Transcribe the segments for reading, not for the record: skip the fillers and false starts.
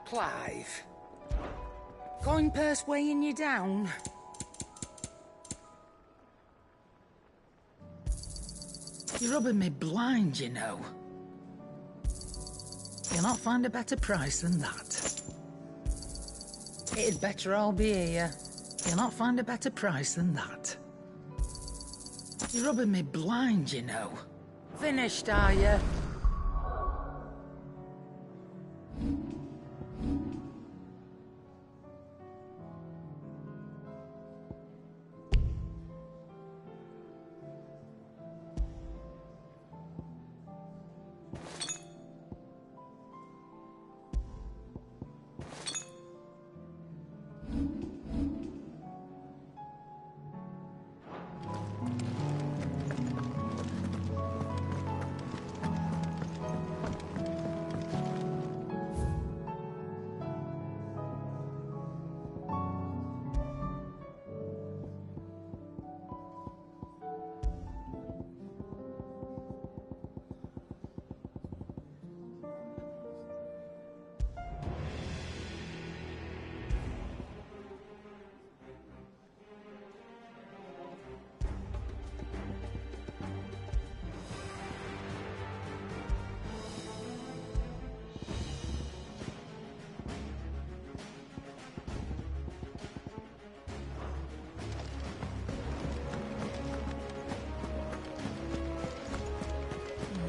Clive. Coin purse weighing you down? You're rubbing me blind, you know. You'll not find a better price than that. It'd better all be here. You'll not find a better price than that. You're rubbing me blind, you know. Finished, are you?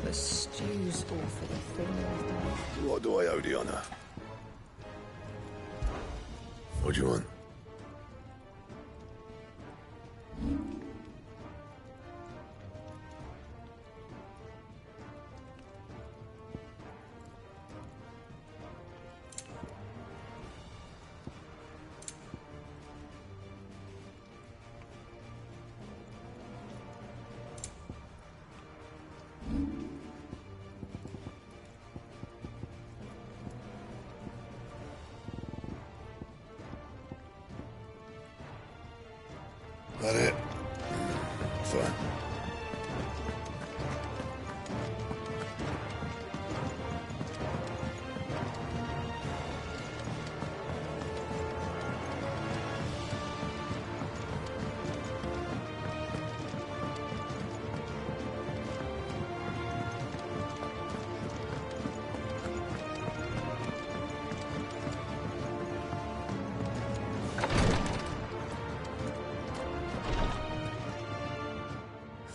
The stew's awfully thin. What do I owe the honor? What do you want? That it? Fine.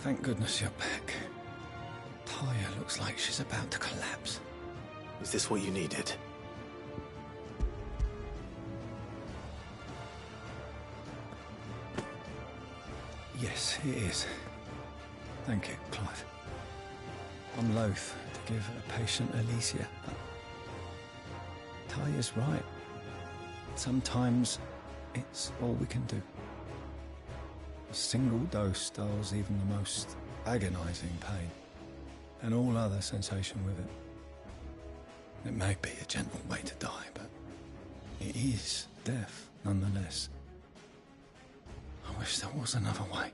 Thank goodness you're back. Talia looks like she's about to collapse. Is this what you needed? Yes, it is. Thank you, Clive. I'm loath to give a patient Alicia. Talia's right. Sometimes it's all we can do. A single dose dulls even the most agonizing pain, and all other sensation with it. It may be a gentle way to die, but it is death nonetheless. I wish there was another way.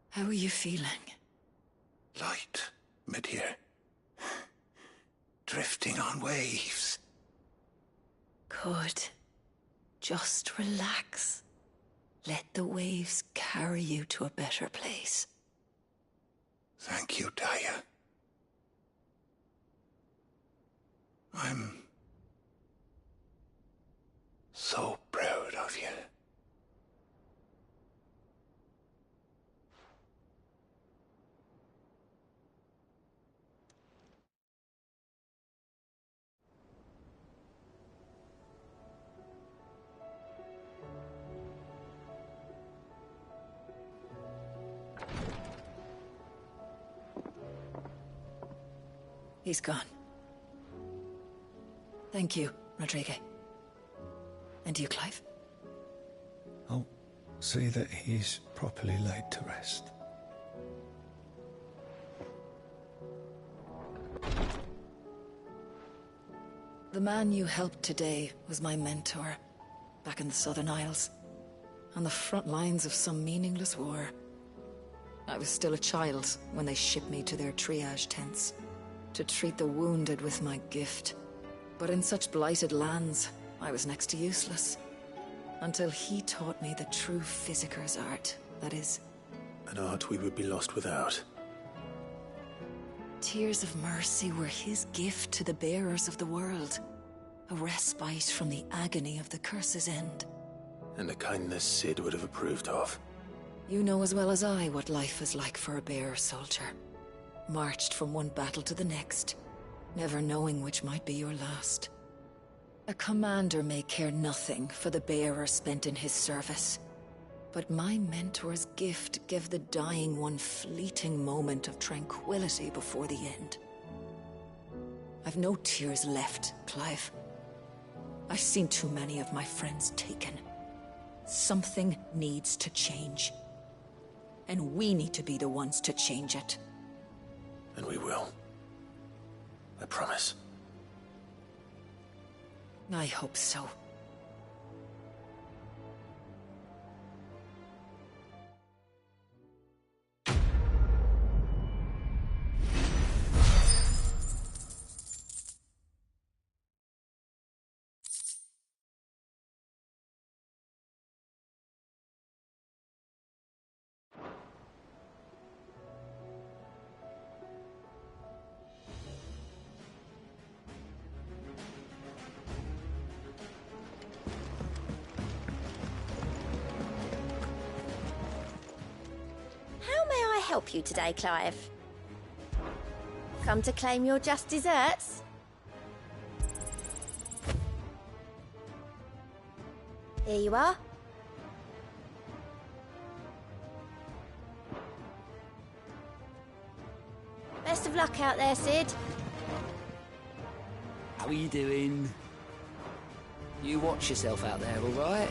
How are you feeling? Light, mid-here. Drifting on waves. Good. Just relax. Let the waves carry you to a better place. Thank you, Daya. I'm so proud of you. He's gone. Thank you, Rodrigo. And you, Clive? I'll see that he's properly laid to rest. The man you helped today was my mentor. back in the Southern Isles, on the front lines of some meaningless war. I was still a child when they shipped me to their triage tents, to treat the wounded with my gift. But in such blighted lands, I was next to useless. Until he taught me the true physicker's art, that is. An art we would be lost without. Tears of mercy were his gift to the bearers of the world. A respite from the agony of the curse's end. And a kindness Sid would have approved of. You know as well as I what life is like for a bearer soldier. Marched from one battle to the next, never knowing which might be your last. A commander may care nothing for the bearer spent in his service. But my mentor's gift gave the dying one fleeting moment of tranquility before the end. I've no tears left, Clive. I've seen too many of my friends taken. Something needs to change. And we need to be the ones to change it. And we will. I promise. I hope so. Help you today, Clive? Come to claim your just desserts? Here you are. Best of luck out there, Sid. How are you doing? You watch yourself out there, all right?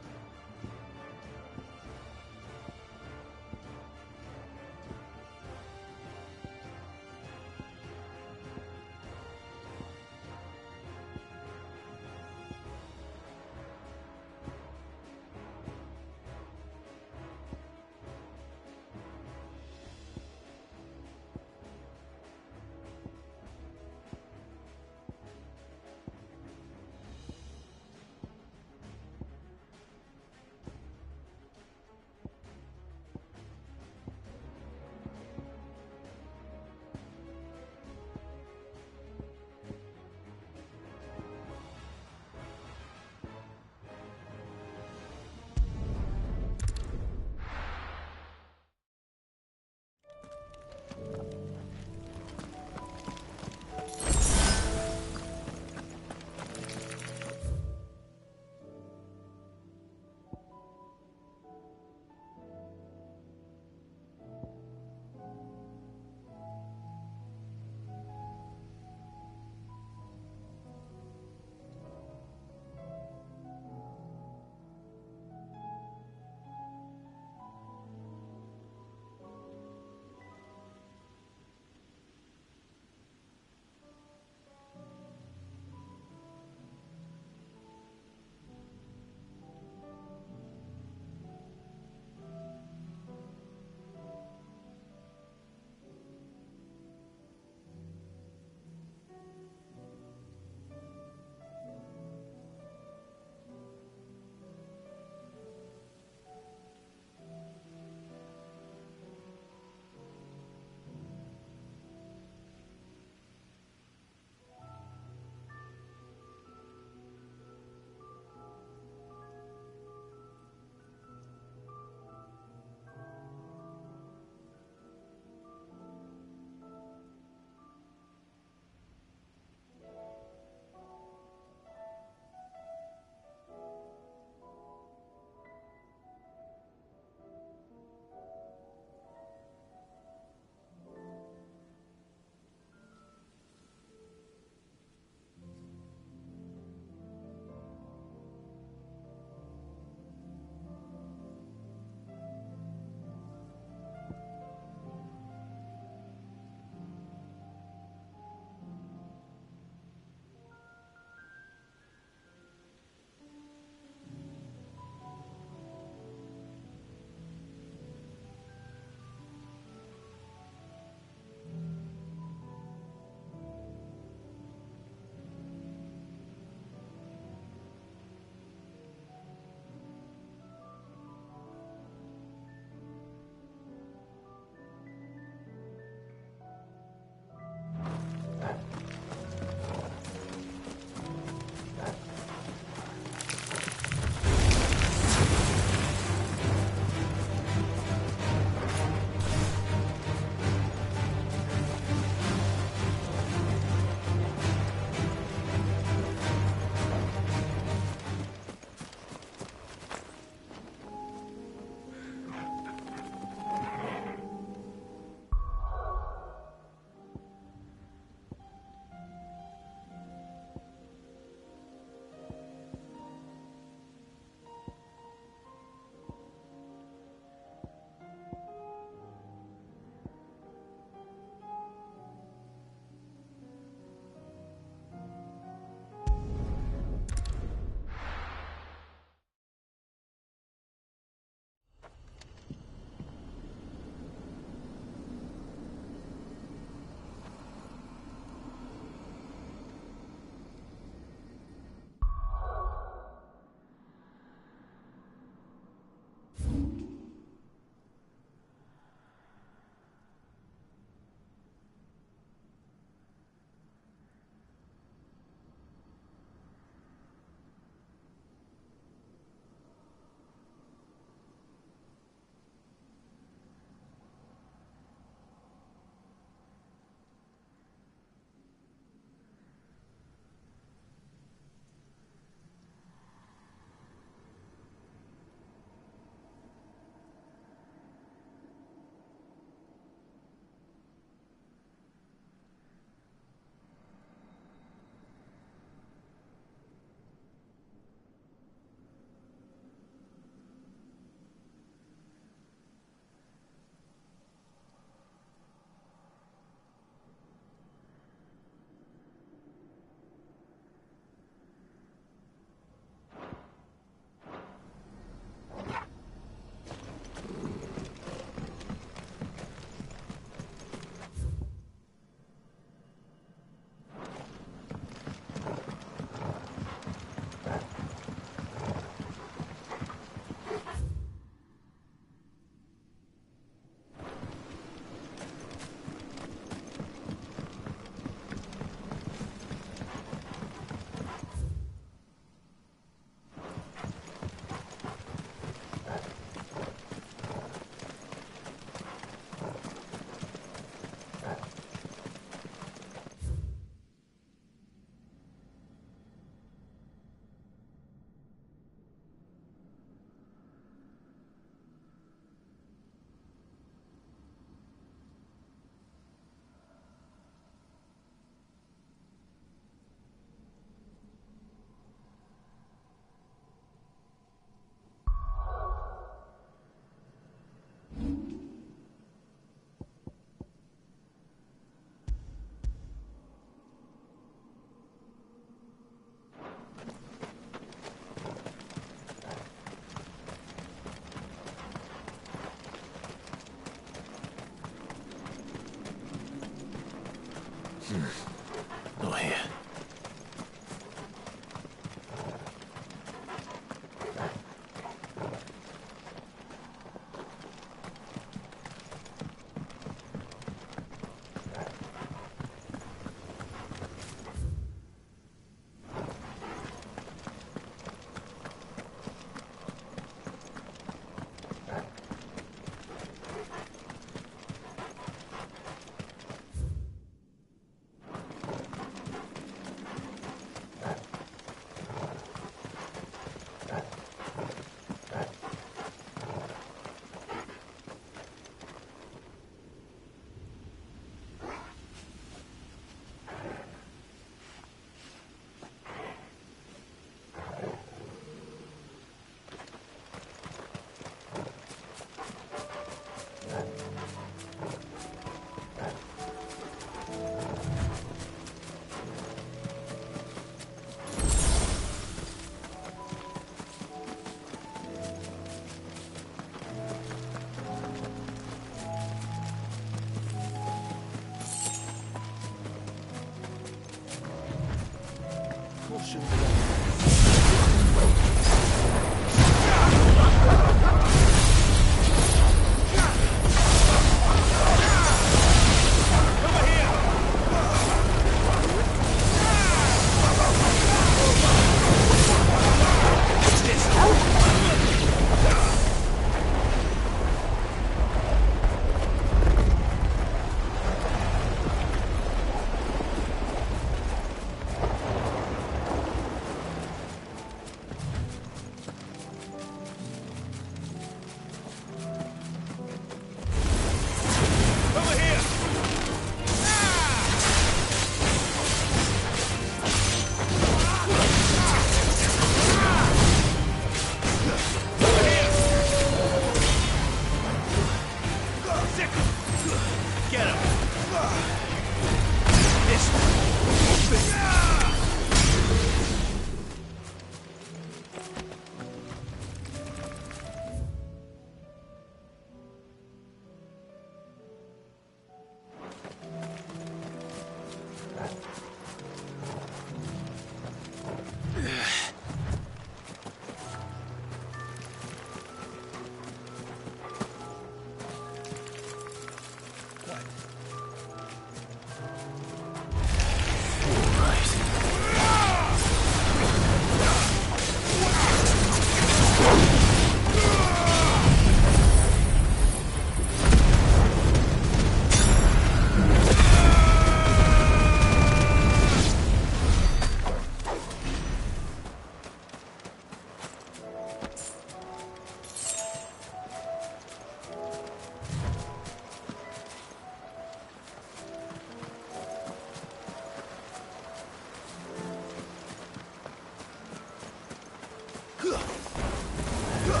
Get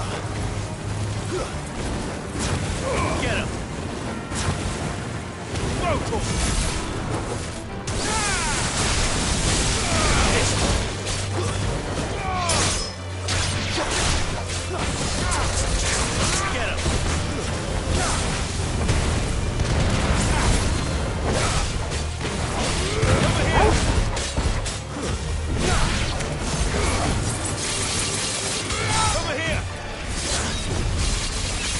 him! Rotor! Get him! Over here! Over here!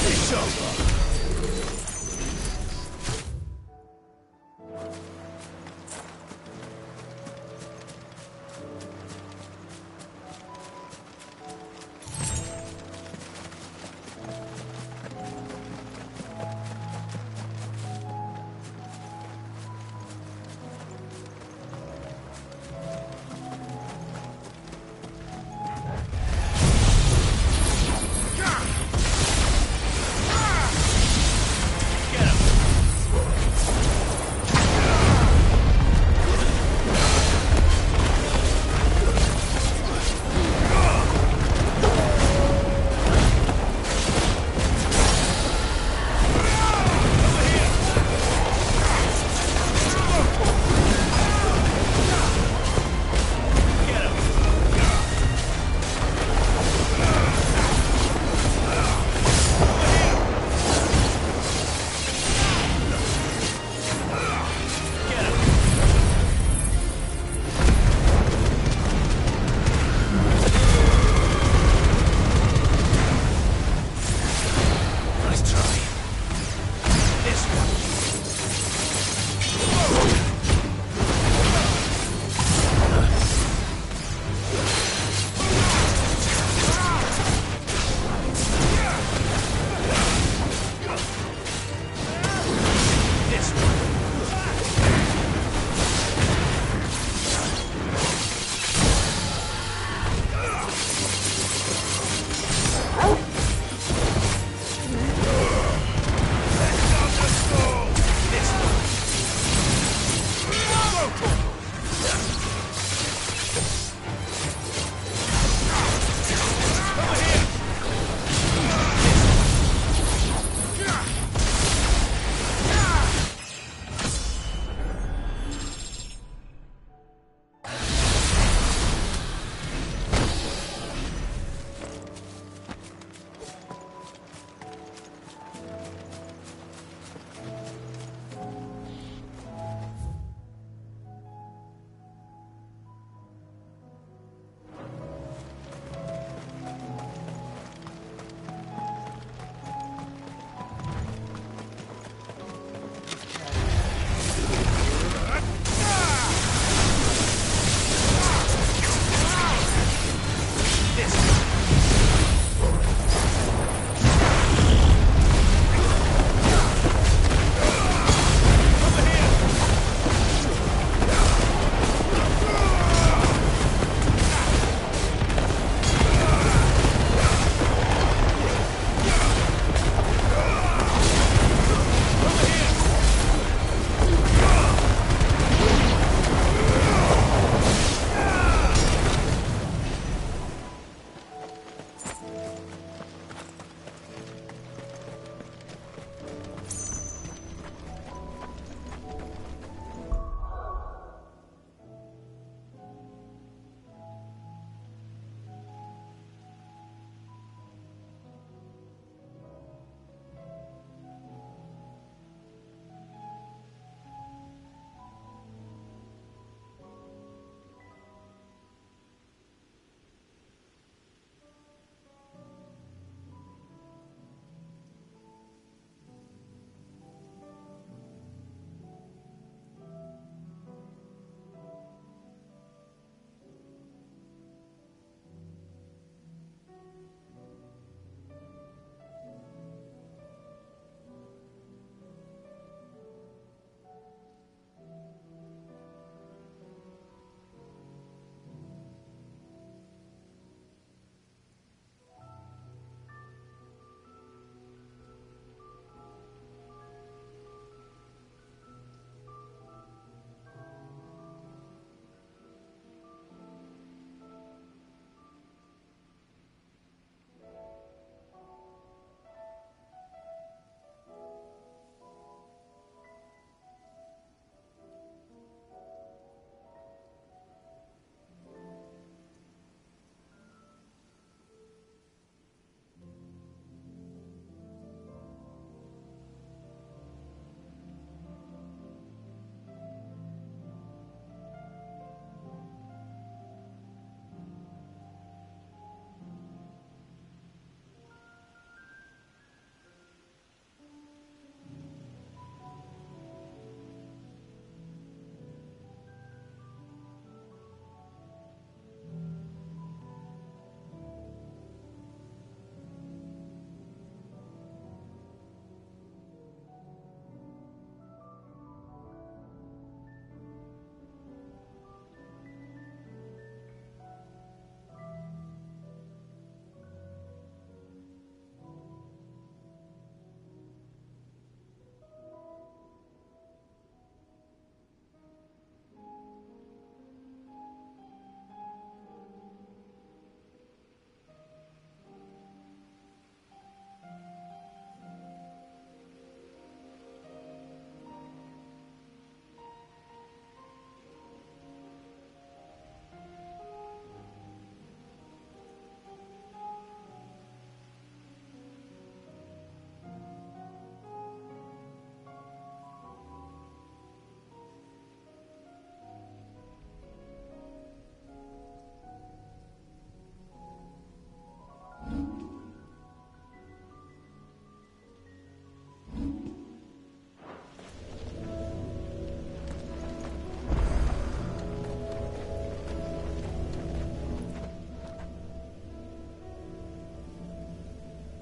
It's over!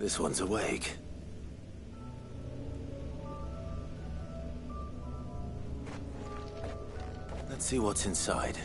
This one's awake. Let's see what's inside.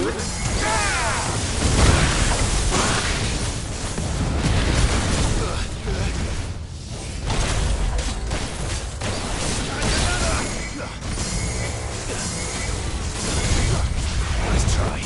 Nice try.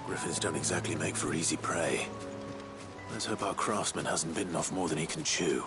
Griffins don't exactly make for easy prey. Let's hope our craftsman hasn't bitten off more than he can chew.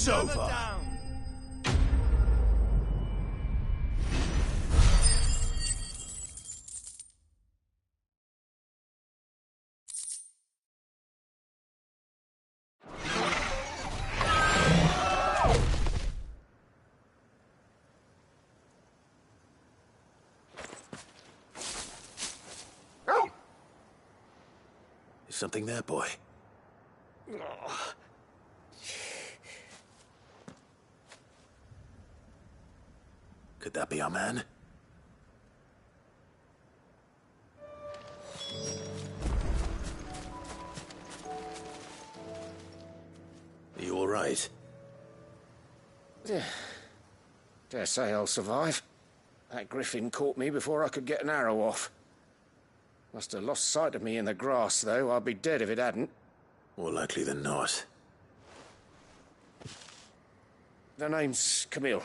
It's over. Is something there, boy? Could that be our man? Are you all right? Dare say I'll survive. That griffin caught me before I could get an arrow off. Must have lost sight of me in the grass, though. I'd be dead if it hadn't. More likely than not. The name's Camille.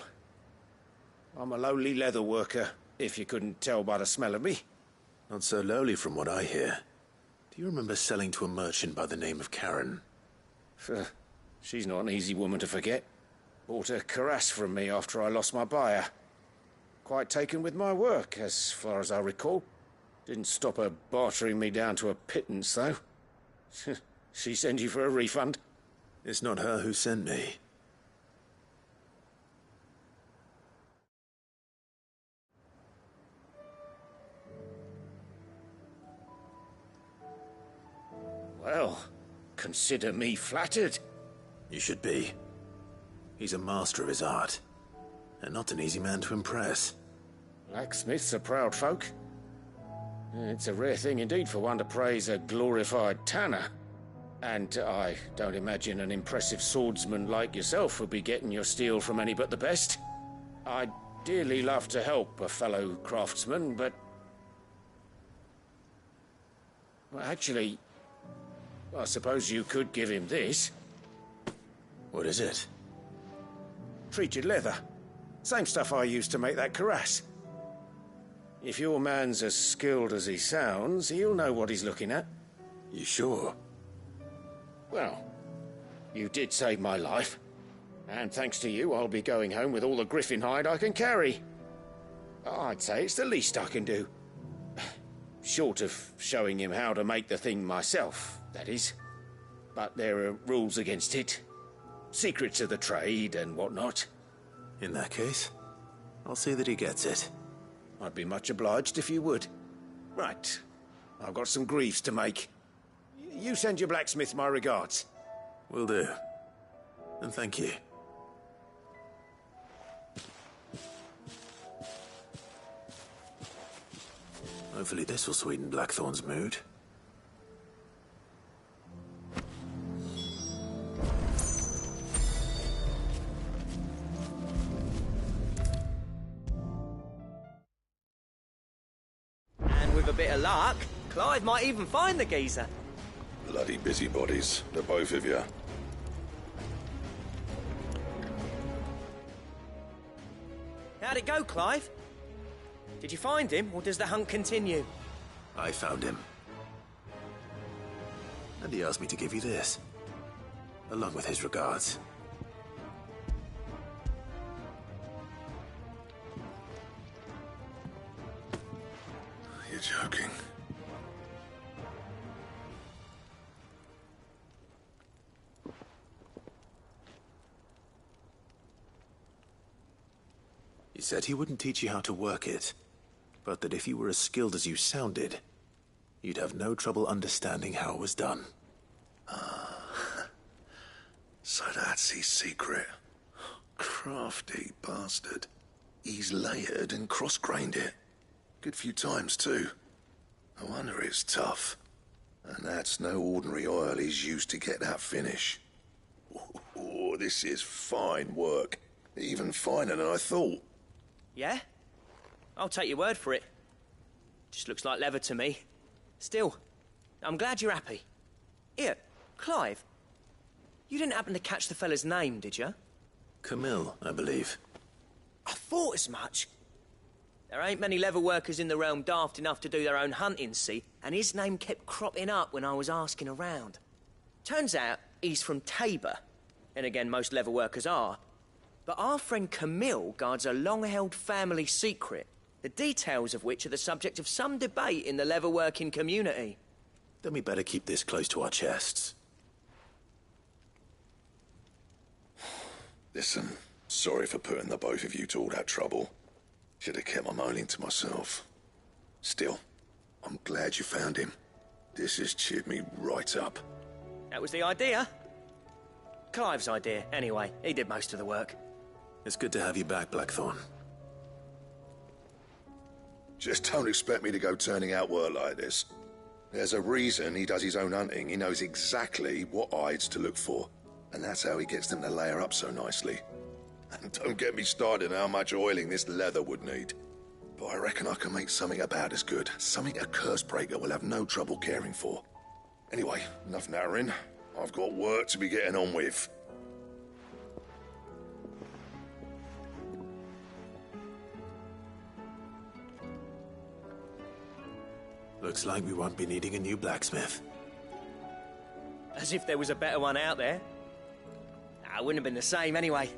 I'm a lowly leather worker, if you couldn't tell by the smell of me. Not so lowly from what I hear. Do you remember selling to a merchant by the name of Karen? She's not an easy woman to forget. Bought a cuirass from me after I lost my buyer. Quite taken with my work, as far as I recall. Didn't stop her bartering me down to a pittance, though. She sent you for a refund? It's not her who sent me. Well, consider me flattered. You should be. He's a master of his art, and not an easy man to impress. Blacksmiths are proud folk. It's a rare thing indeed for one to praise a glorified tanner. And I don't imagine an impressive swordsman like yourself would be getting your steel from any but the best. I'd dearly love to help a fellow craftsman, but... Well, actually, I suppose you could give him this. What is it? Treated leather. Same stuff I used to make that cuirass. If your man's as skilled as he sounds, he'll know what he's looking at. You sure? Well, you did save my life. And thanks to you, I'll be going home with all the griffin hide I can carry. I'd say it's the least I can do. Short of showing him how to make the thing myself, that is. But there are rules against it. Secrets of the trade and whatnot. In that case, I'll see that he gets it. I'd be much obliged if you would. Right. I've got some greaves to make. You send your blacksmith my regards. Will do. And thank you. Hopefully this will sweeten Blackthorn's mood. With a bit of luck, Clive might even find the geezer. Bloody busybodies, the both of you. How'd it go, Clive? Did you find him, or does the hunt continue? I found him. And he asked me to give you this, along with his regards. You're joking. He said he wouldn't teach you how to work it, but that if you were as skilled as you sounded, you'd have no trouble understanding how it was done. So that's his secret. Crafty bastard. He's layered and cross-grained it. Good few times, too. No wonder it's tough. And that's no ordinary oil he's used to get that finish. Oh, this is fine work. Even finer than I thought. Yeah? I'll take your word for it. Just looks like leather to me. Still, I'm glad you're happy. Here, Clive. You didn't happen to catch the fella's name, did you? Camille, I believe. I thought as much. There ain't many leather workers in the realm daft enough to do their own hunting, see? And his name kept cropping up when I was asking around. Turns out he's from Tabor. And again, most leather workers are. But our friend Camille guards a long-held family secret, the details of which are the subject of some debate in the leather-working community. Then we better keep this close to our chests. Listen, sorry for putting the both of you to all that trouble. Should have kept my moaning to myself. Still, I'm glad you found him. This has cheered me right up. That was the idea. Clive's idea, anyway. He did most of the work. It's good to have you back, Blackthorn. Just don't expect me to go turning out work like this. There's a reason he does his own hunting. He knows exactly what hides to look for. And that's how he gets them to layer up so nicely. And don't get me started on how much oiling this leather would need. But I reckon I can make something about as good. Something a Cursebreaker will have no trouble caring for. Anyway, enough nattering. I've got work to be getting on with. Looks like we won't be needing a new blacksmith. As if there was a better one out there. Nah, it wouldn't have been the same anyway.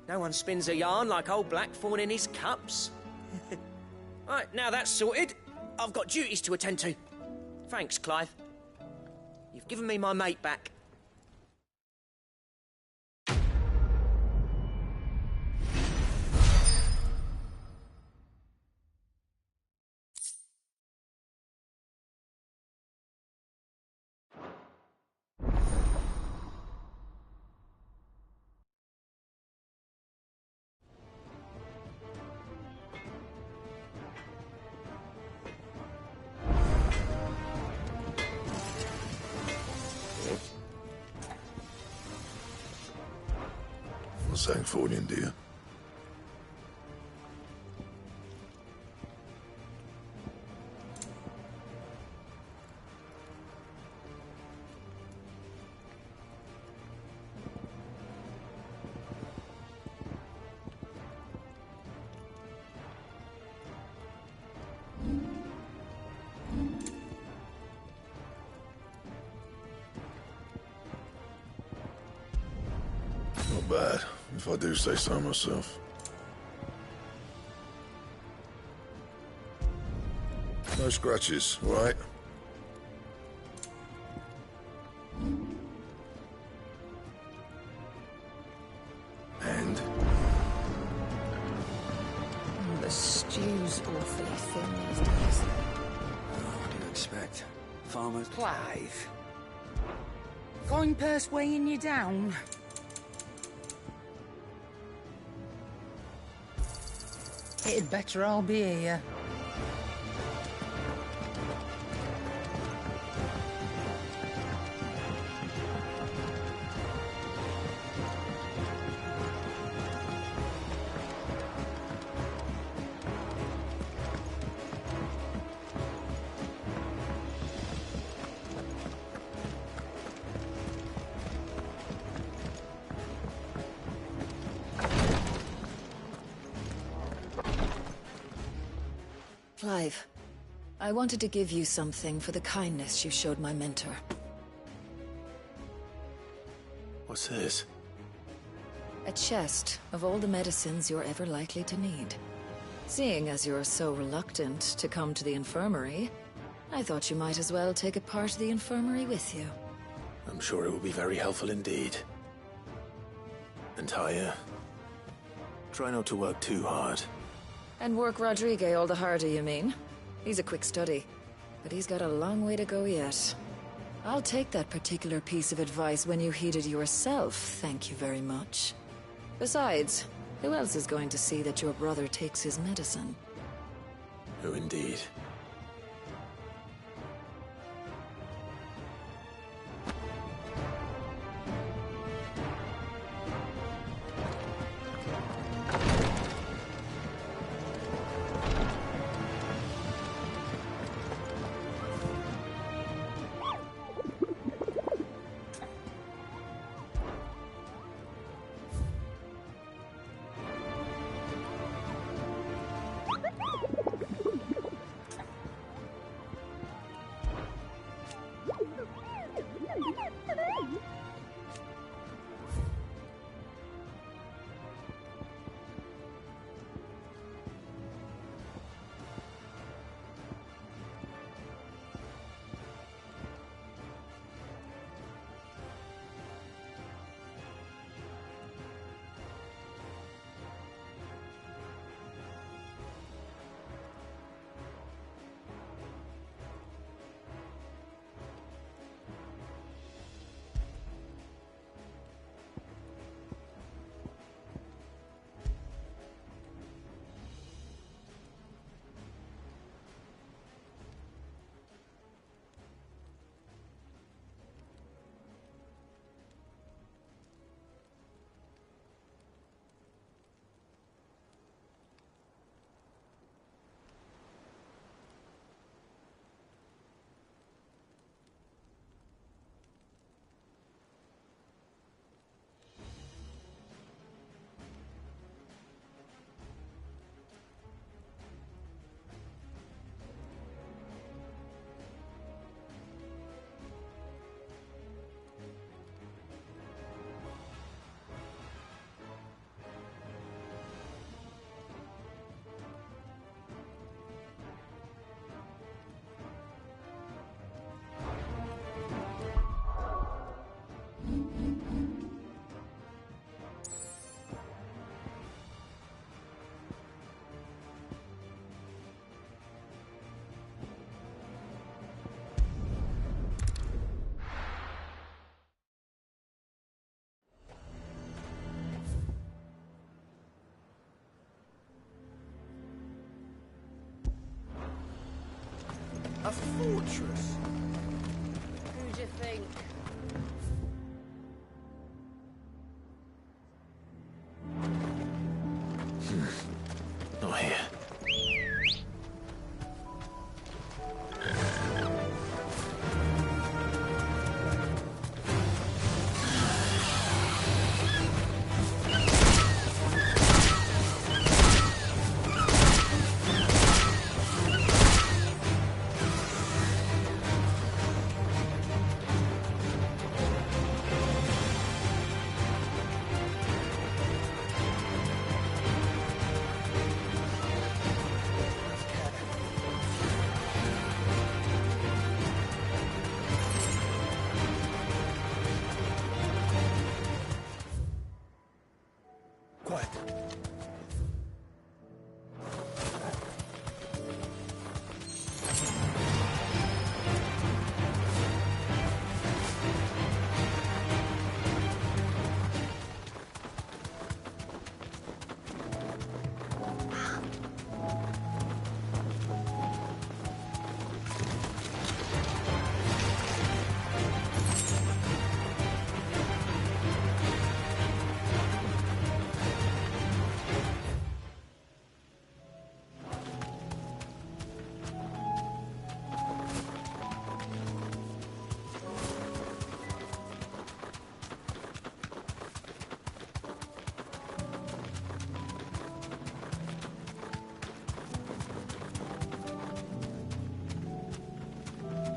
No one spins a yarn like old Blackthorn in his cups. Right, now that's sorted, I've got duties to attend to. Thanks, Clive. You've given me my mate back. Something for you, dear. Not bad, if I do say so myself. No scratches, all right? And? The stew's awfully thin these days. What do you expect? Farmers? Clive. Coin purse weighing you down. It'd better all be here. Clive, I wanted to give you something for the kindness you showed my mentor. What's this? A chest of all the medicines you're ever likely to need. Seeing as you're so reluctant to come to the infirmary, I thought you might as well take a part of the infirmary with you. I'm sure it will be very helpful indeed. And Taya, try not to work too hard. And work Rodrigue all the harder, you mean? He's a quick study, but he's got a long way to go yet. I'll take that particular piece of advice when you heed it yourself, thank you very much. Besides, who else is going to see that your brother takes his medicine? Who indeed? A fortress? Who do you think? Not here. Quiet.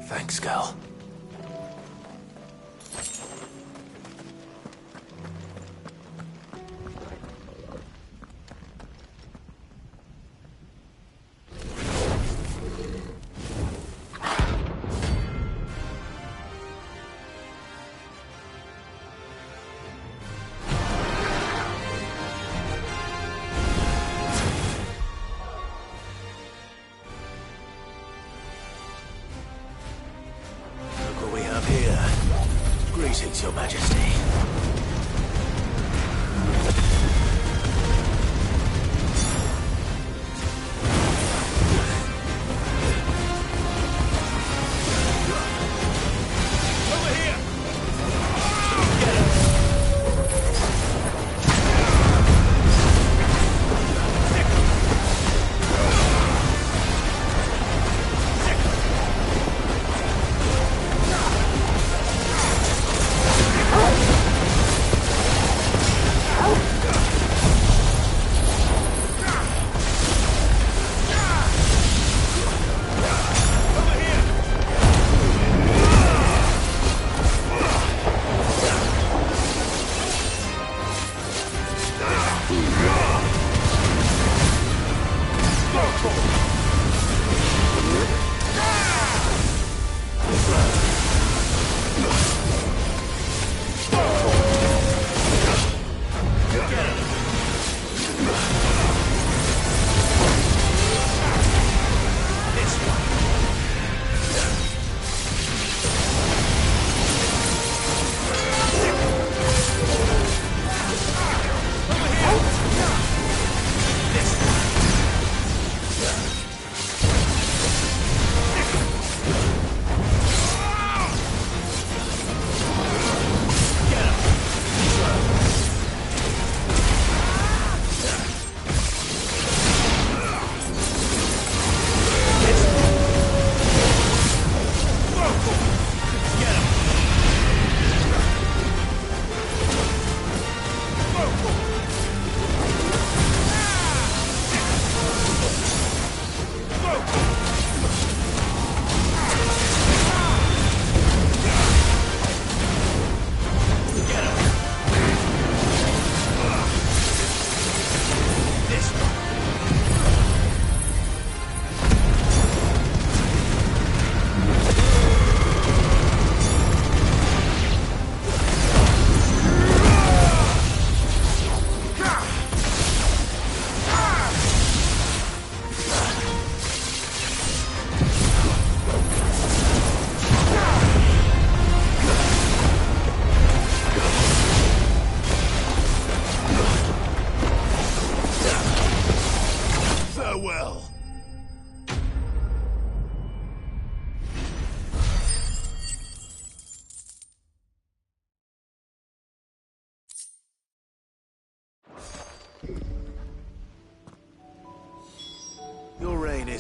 Thanks, Gal. Look what we have here. Greetings, Your Majesty. Over here!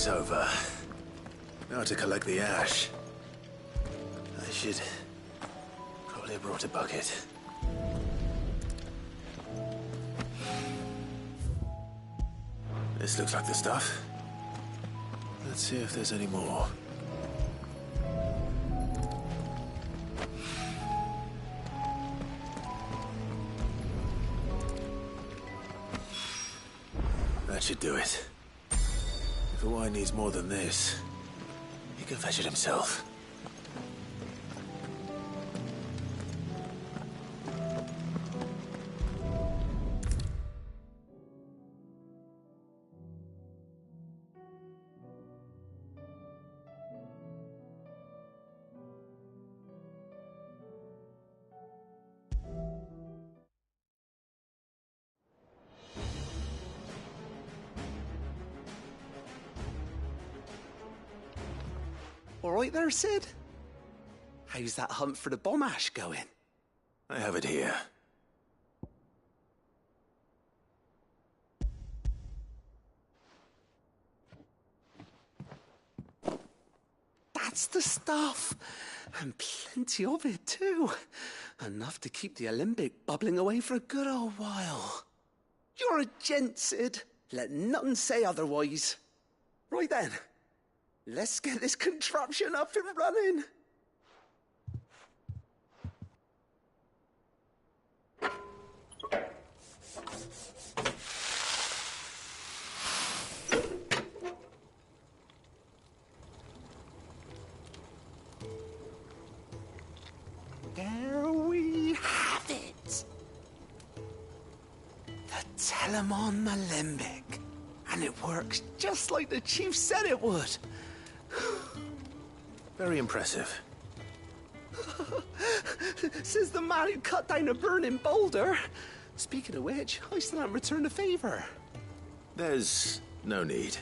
is over. Now to collect the ash. I should probably have brought a bucket. This looks like the stuff. Let's see if there's any more. That should do it. If the wine needs more than this, he can fetch it himself. All right there, Sid? How's that hunt for the bomb ash going? I have it here. That's the stuff. And plenty of it, too. Enough to keep the Olympic bubbling away for a good old while. You're a gent, Sid. Let nothing say otherwise. Right then. Let's get this contraption up and running. There we have it. The Telemon Alembic. And it works just like the chief said it would. Very impressive. Says the man who cut down a burning boulder. Speaking of which, I still haven't returned the favor. There's no need.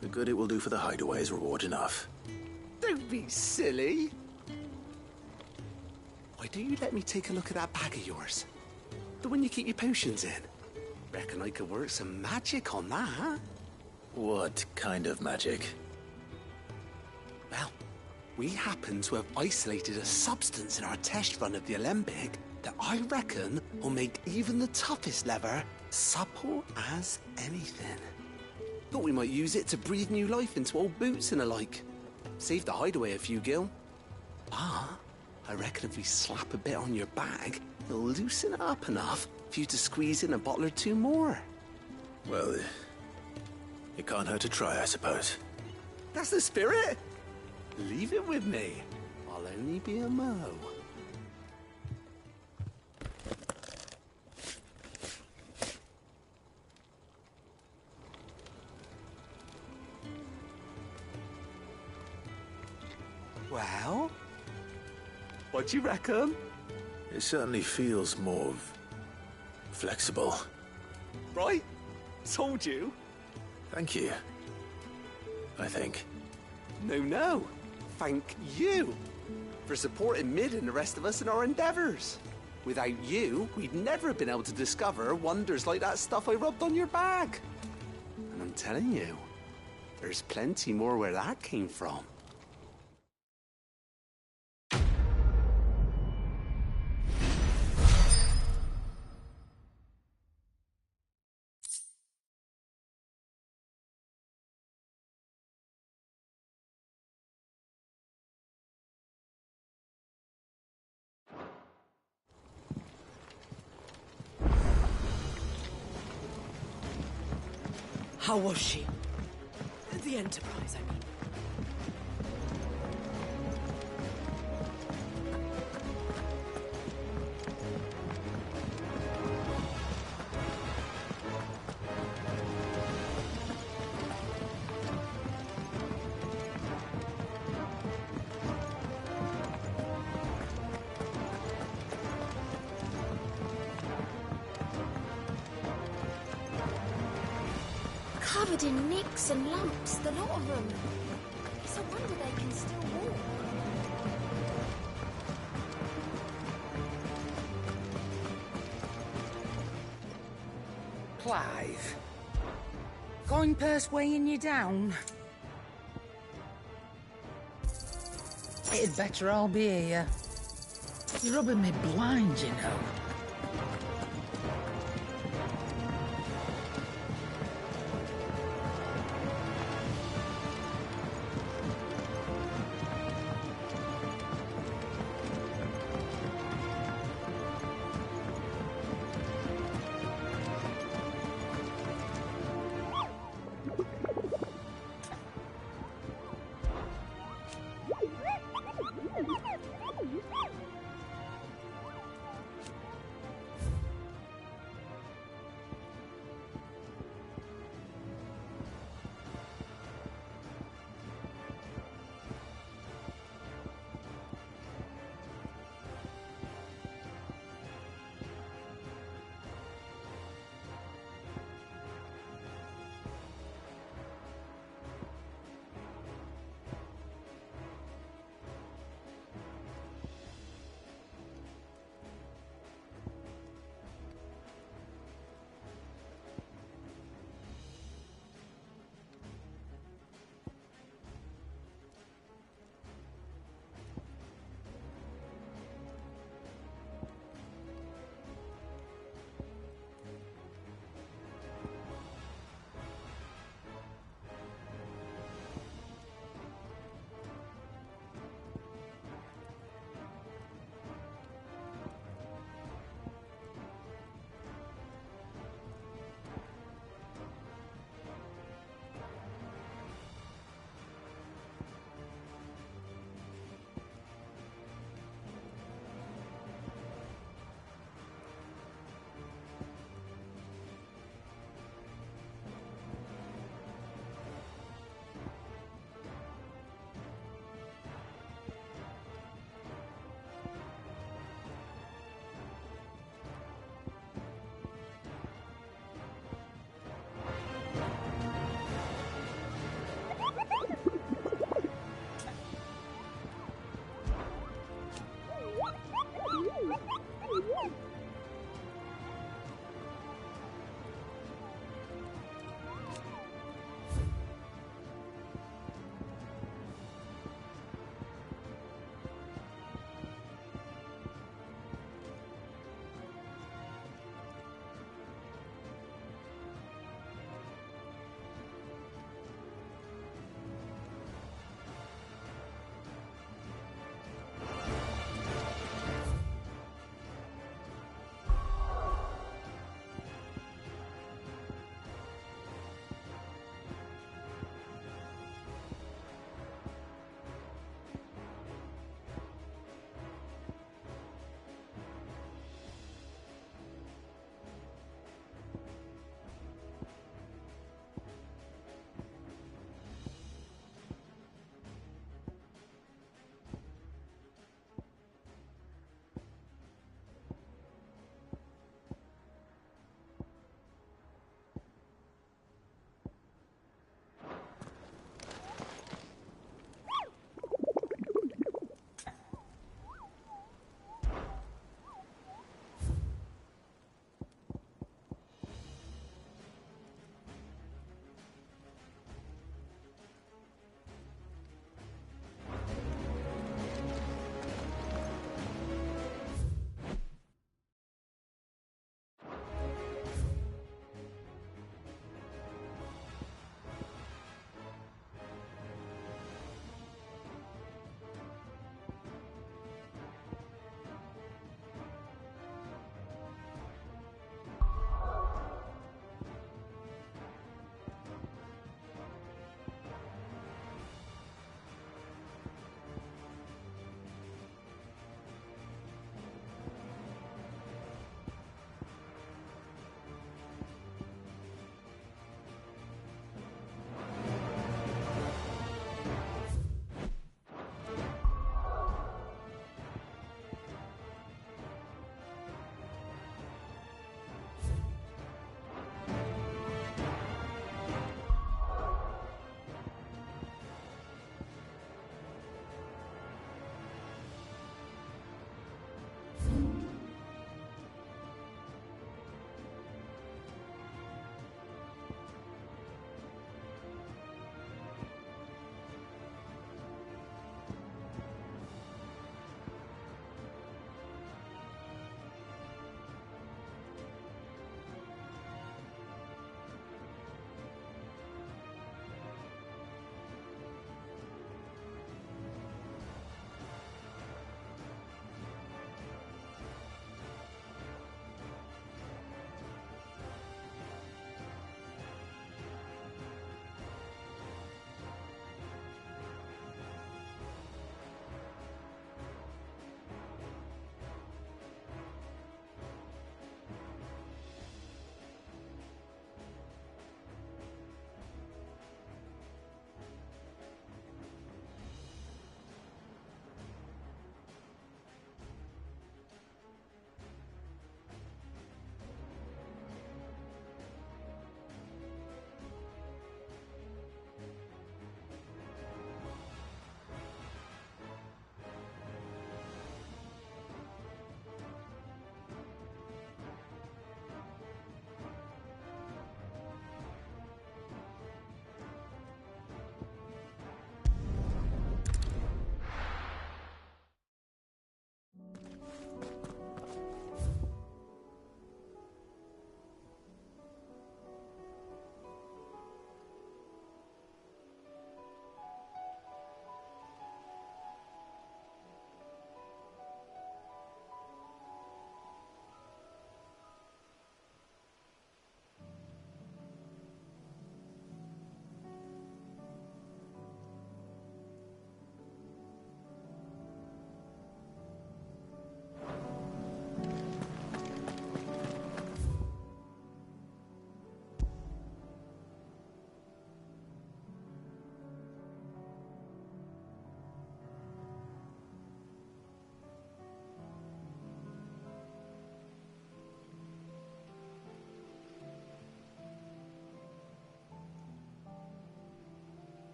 The good it will do for the hideaway is reward enough. Don't be silly. Why don't you let me take a look at that bag of yours? The one you keep your potions in. Reckon I could work some magic on that. What kind of magic? Well, we happen to have isolated a substance in our test run of the Alembic that I reckon will make even the toughest leather supple as anything. Thought we might use it to breathe new life into old boots and the like. Save the hideaway a few gil. But I reckon if we slap a bit on your bag, it'll loosen it up enough for you to squeeze in a bottle or two more. Well, it can't hurt to try, I suppose. That's the spirit. Leave it with me. I'll only be a mo. Well, what do you reckon? It certainly feels more flexible. Right? Told you. Thank you. I think. No. Thank you for supporting Mid and the rest of us in our endeavors. Without you, we'd never have been able to discover wonders like that stuff I rubbed on your bag. And I'm telling you, there's plenty more where that came from. How was she? The Enterprise, I mean. Covered in nicks and lumps, the lot of them. It's a wonder they can still walk. Clive. Coin purse weighing you down? It'd better all be here. You're rubbing me blind, you know.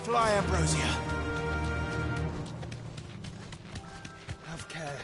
Fly, Ambrosia. Have care.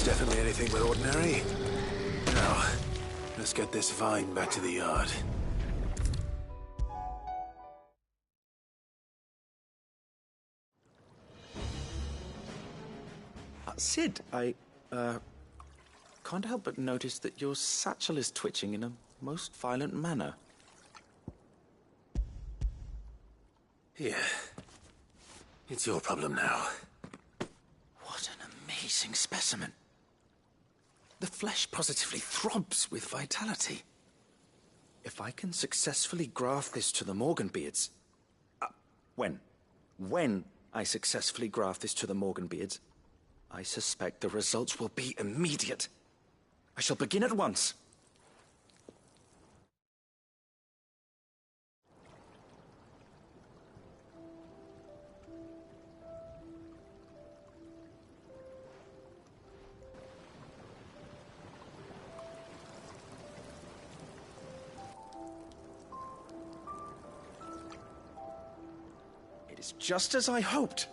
definitely anything but ordinary. Now, let's get this vine back to the yard. Sid, I can't help but notice that your satchel is twitching in a most violent manner. Here. It's your problem now. What an amazing specimen. The flesh positively throbs with vitality. If I can successfully graft this to the Morganbeards... When I successfully graft this to the Morganbeards, I suspect the results will be immediate. I shall begin at once. It is just as I hoped.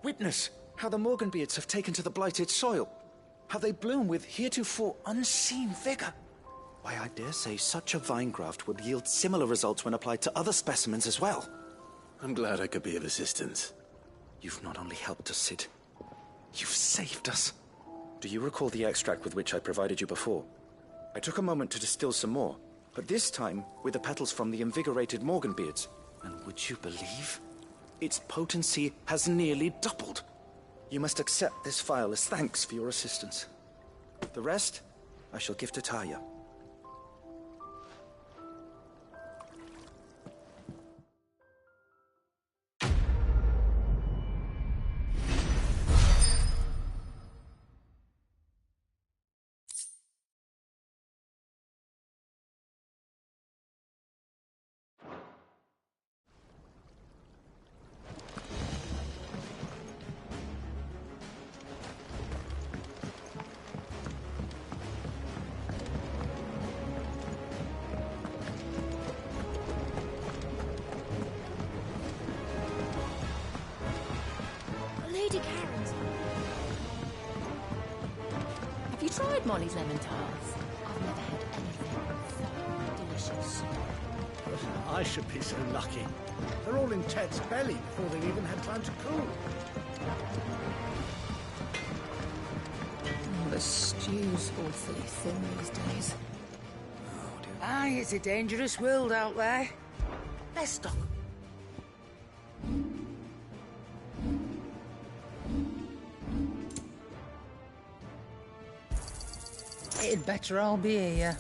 Witness how the Morganbeards have taken to the blighted soil. How they bloom with heretofore unseen vigor. Why, I dare say such a vine graft would yield similar results when applied to other specimens as well. I'm glad I could be of assistance. You've not only helped us, Sid, you've saved us. Do you recall the extract with which I provided you before? I took a moment to distill some more, but this time with the petals from the invigorated Morganbeards. And would you believe? Its potency has nearly doubled. You must accept this vial as thanks for your assistance. The rest, I shall give to Taya. Lady Carrot. Have you tried Molly's lemon tarts? I've never had anything so delicious. I should be so lucky. They're all in Ted's belly before they've even had time to cool. The stew's awfully thin these days. Aye, it's a dangerous world out there. Let's stop. It'd better all be here.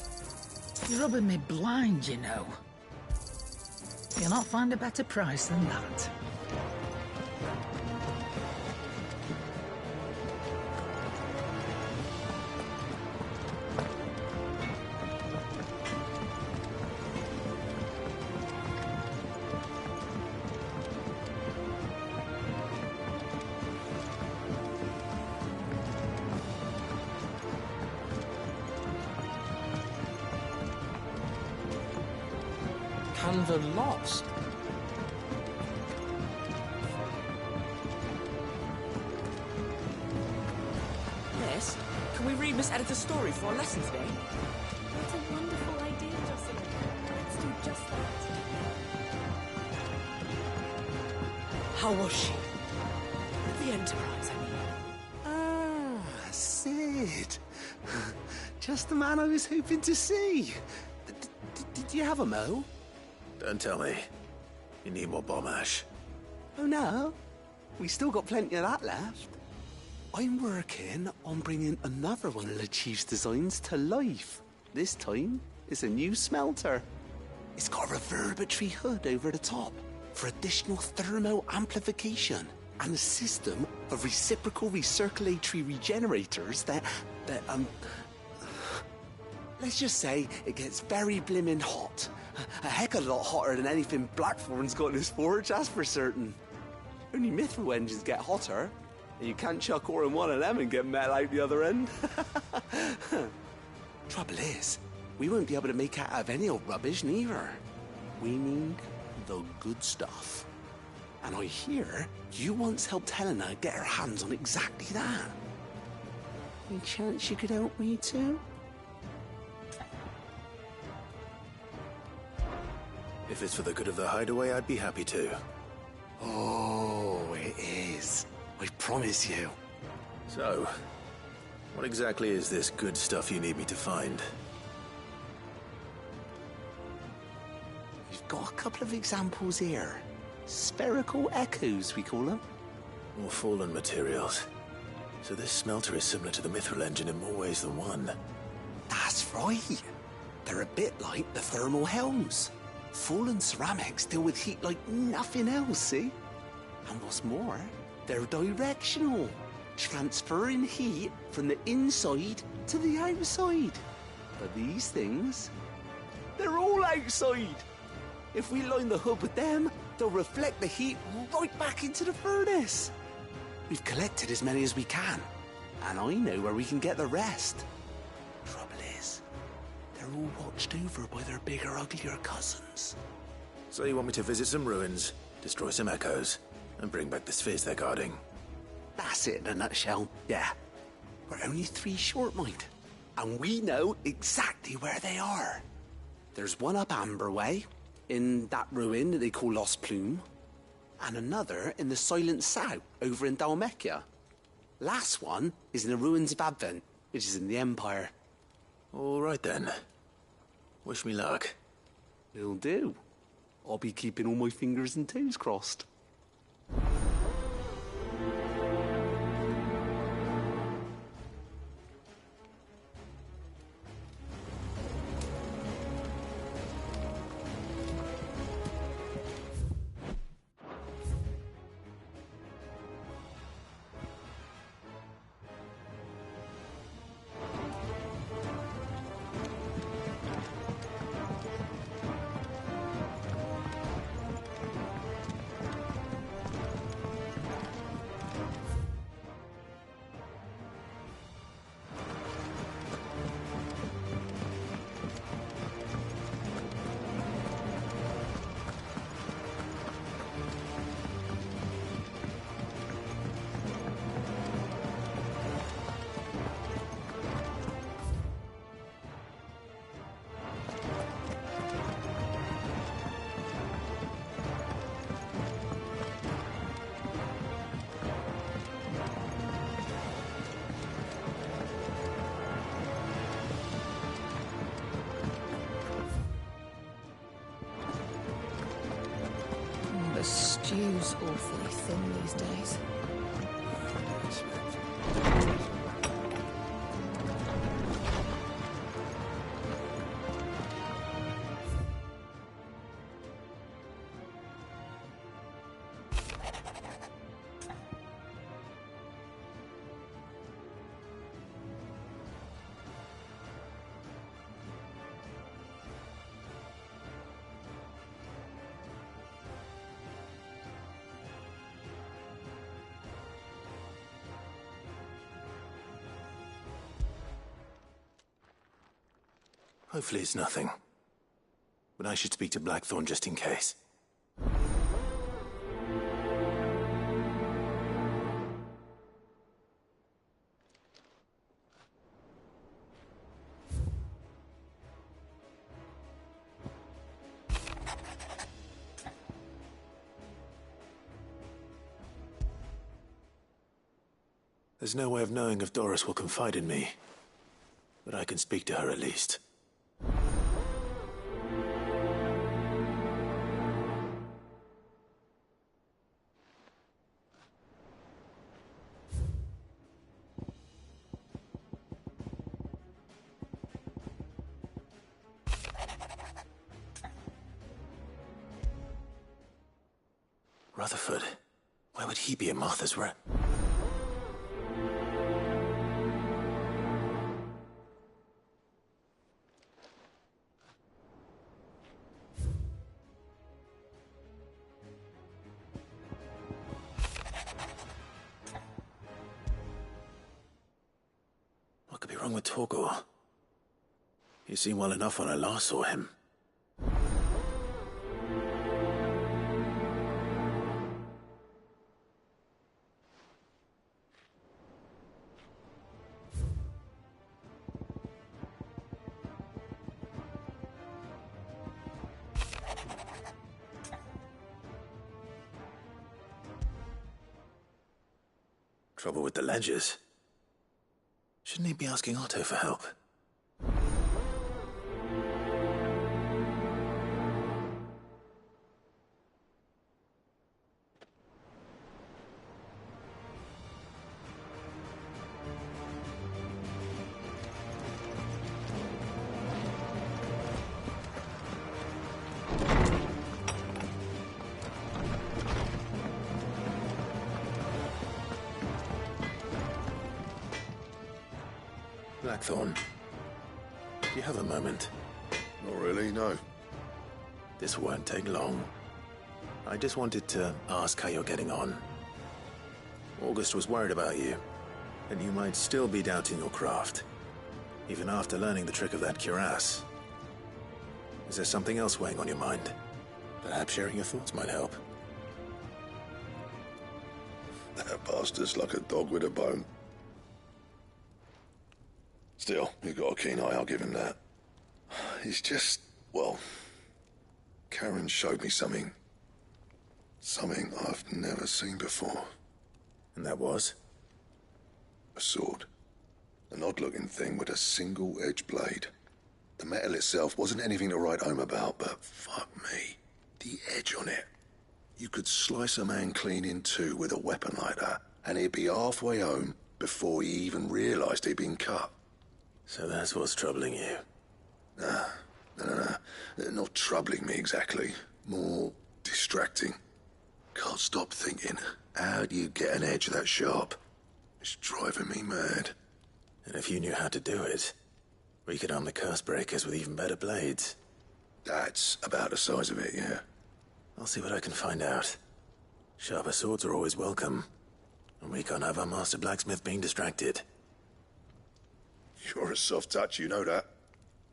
You're rubbing me blind, you know. You'll not find a better price than that. Canva lost. Miss, can we read Miss Editor's story for our lesson today? That's a wonderful idea, Jocelyn. Let's do just that. How was she? The Enterprise, I mean. Ah, Sid. Just the man I was hoping to see. Did you have a mo? Don't tell me. You need more bomb ash. Oh no, we still got plenty of that left. I'm working on bringing another one of the Chief's designs to life. This time, it's a new smelter. It's got a reverberatory hood over the top for additional thermal amplification and a system of reciprocal recirculatory regenerators that let's just say it gets very blimmin' hot. A heck of a lot hotter than anything Blackthorn's got in his forge, that's for certain. Only Mithril engines get hotter, and you can't chuck ore in one of them and get metal out the other end. Trouble is, we won't be able to make out of any old rubbish neither. We need the good stuff. And I hear you once helped Helena get her hands on exactly that. Any chance you could help me too? If it's for the good of the hideaway, I'd be happy to. Oh, it is. I promise you. So, what exactly is this good stuff you need me to find? We've got a couple of examples here. Spherical echoes, we call them. More fallen materials. So this smelter is similar to the Mithril engine in more ways than one. That's right. They're a bit like the thermal helms. Fallen ceramics deal with heat like nothing else, see? And what's more, they're directional, transferring heat from the inside to the outside. But these things, they're all outside. If we line the hub with them, they'll reflect the heat right back into the furnace. We've collected as many as we can, and I know where we can get the rest. Trouble is, they're all watched over by their bigger, uglier cousins. So you want me to visit some ruins, destroy some echoes, and bring back the spheres they're guarding? That's it in a nutshell, yeah. We're only 3 short, mind, and we know exactly where they are. There's one up Amber Way, in that ruin that they call Lost Plume, and another in the Silent South, over in Dalmekia. Last one is in the ruins of Advent, which is in the Empire. All right then. Wish me luck. Will do. I'll be keeping all my fingers and toes crossed. The stew's awfully thin these days. Hopefully it's nothing. But I should speak to Blackthorn just in case. There's no way of knowing if Doris will confide in me. But I can speak to her at least. Rutherford. Why would he be in Martha's room? What could be wrong with Torgor? He seemed well enough when I last saw him. Trouble with the ledgers. Shouldn't he be asking Otto for help? Blackthorn, do you have a moment? Not really, no. This won't take long. I just wanted to ask how you're getting on. August was worried about you, and you might still be doubting your craft, even after learning the trick of that cuirass. Is there something else weighing on your mind? Perhaps sharing your thoughts might help. That bastard's like a dog with a bone. Still, he's got a keen eye, I'll give him that. He's just, well, Karen showed me something. Something I've never seen before. And that was? A sword. An odd-looking thing with a single-edged blade. The metal itself wasn't anything to write home about, but fuck me, the edge on it. You could slice a man clean in two with a weapon like that, and he'd be halfway home before he even realised he'd been cut. So that's what's troubling you? No. Not troubling me exactly. More distracting. Can't stop thinking, how do you get an edge that sharp? It's driving me mad. And if you knew how to do it, we could arm the curse breakers with even better blades. That's about the size of it, yeah. I'll see what I can find out. Sharper swords are always welcome, and we can't have our master blacksmith being distracted. You're a soft touch, you know that.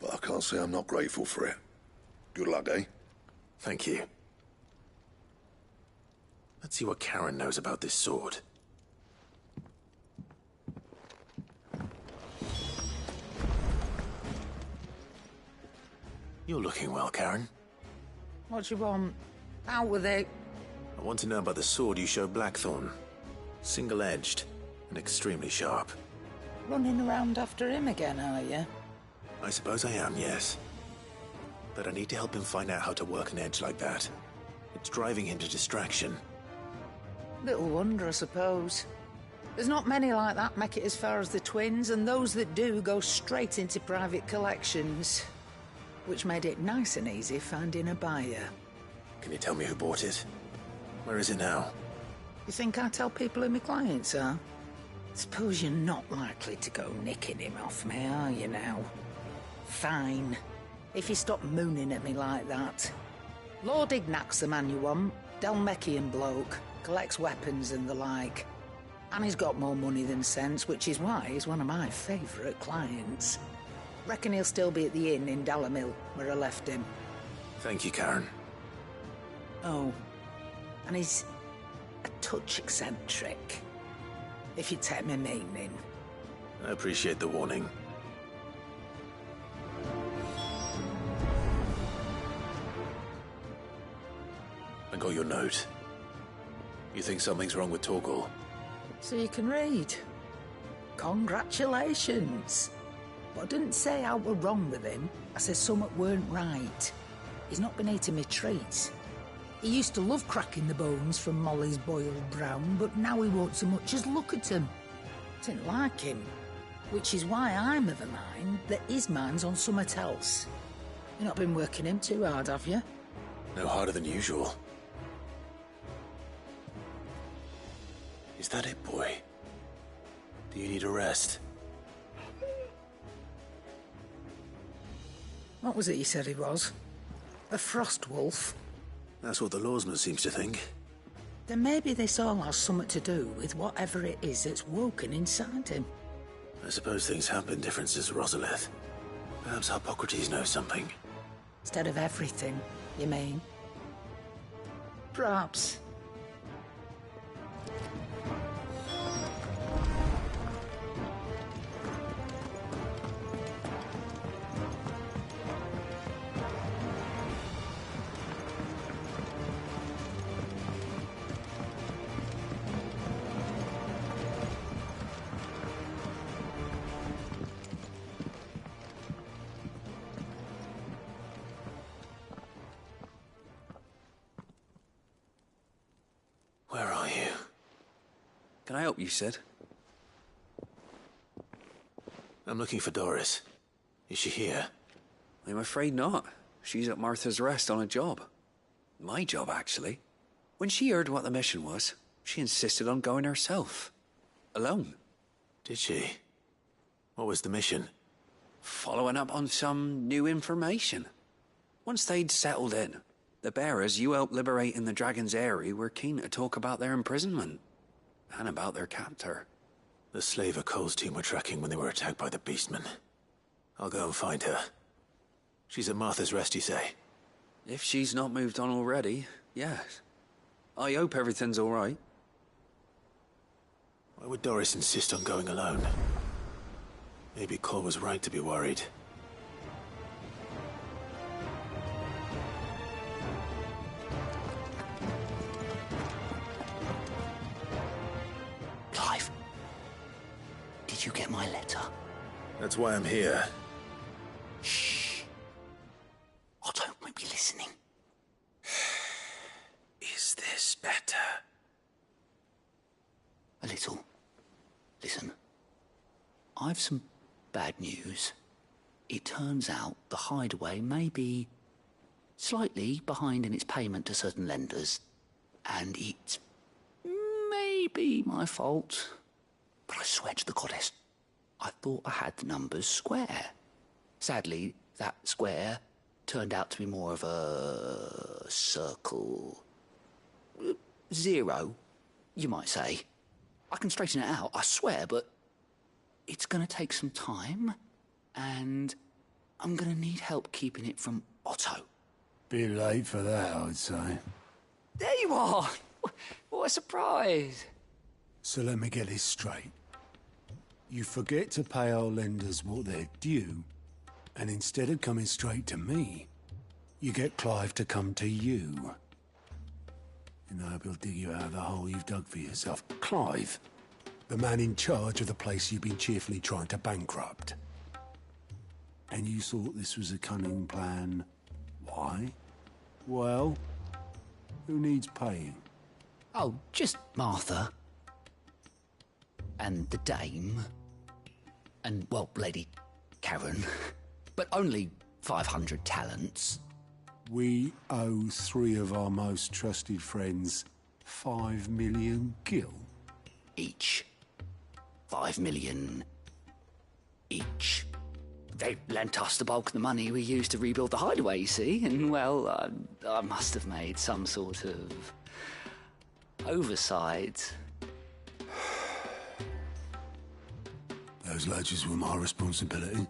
But I can't say I'm not grateful for it. Good luck, eh? Thank you. Let's see what Karen knows about this sword. You're looking well, Karen. What you want? Out with it. I want to know about the sword you showed Blackthorn. Single-edged and extremely sharp. Running around after him again, are you? I suppose I am, yes. But I need to help him find out how to work an edge like that. It's driving him to distraction. Little wonder, I suppose. There's not many like that make it as far as the twins, and those that do go straight into private collections. Which made it nice and easy finding a buyer. Can you tell me who bought it? Where is it now? You think I tell people who my clients are? Suppose you're not likely to go nicking him off me, are you now? Fine. If you stop mooning at me like that. Lord Ignac's the man you want. Dalmekian bloke. Collects weapons and the like. And he's got more money than sense, which is why he's one of my favourite clients. Reckon he'll still be at the inn in Dalamil, where I left him. Thank you, Karen. Oh, and he's a touch eccentric, if you take my meaning. I appreciate the warning. I got your note. You think something's wrong with Torgal? So you can read. Congratulations. But I didn't say how we're wrong with him. I said something weren't right. He's not been eating my treats. He used to love cracking the bones from Molly's boiled brown, but now he won't so much as look at them. Didn't like him. Which is why I'm of a mind that his mind's on something else. You've not been working him too hard, have you? No harder than usual. Is that it, boy? Do you need a rest? What was it you said he was? A frost wolf? That's what the lawsman seems to think. Then maybe this all has something to do with whatever it is that's woken inside him. I suppose things have been different since Rosalith. Perhaps Hippocrates knows something. Instead of everything, you mean? Perhaps. Can I help you, Sid? I'm looking for Doris. Is she here? I'm afraid not. She's at Martha's Rest on a job. My job, actually. When she heard what the mission was, she insisted on going herself. Alone. Did she? What was the mission? Following up on some new information. Once they'd settled in, the bearers you helped liberate in the Dragon's Eyrie were keen to talk about their imprisonment. And about their captor. The slaver Cole's team were tracking when they were attacked by the Beastmen. I'll go and find her. She's at Martha's Rest, you say? If she's not moved on already, yes. I hope everything's all right. Why would Doris insist on going alone? Maybe Cole was right to be worried. Clive, did you get my letter? That's why I'm here. Shh. Otto might be listening. Is this better? A little. Listen. I've some bad news. It turns out the Hideaway may be slightly behind in its payment to certain lenders, and it's maybe my fault. But I swear to the goddess, I thought I had the numbers square. Sadly, that square turned out to be more of a circle. 0, you might say. I can straighten it out, I swear, but it's going to take some time, and I'm going to need help keeping it from Otto. Bit late for that, I'd say. There you are! What a surprise! So let me get this straight. You forget to pay our lenders what they're due, and instead of coming straight to me, you get Clive to come to you. And I hope he'll dig you out of the hole you've dug for yourself. Clive, the man in charge of the place you've been cheerfully trying to bankrupt. And you thought this was a cunning plan. Why? Well, who needs paying? Oh, just Martha. And the Dame. And, well, Lady Karen. But only 500 talents. We owe 3 of our most trusted friends 5 million gil. Each. 5 million each. They lent us the bulk of the money we used to rebuild the Hideaway, you see, and, well, I must have made some sort of oversight. Those ledgers were my responsibility,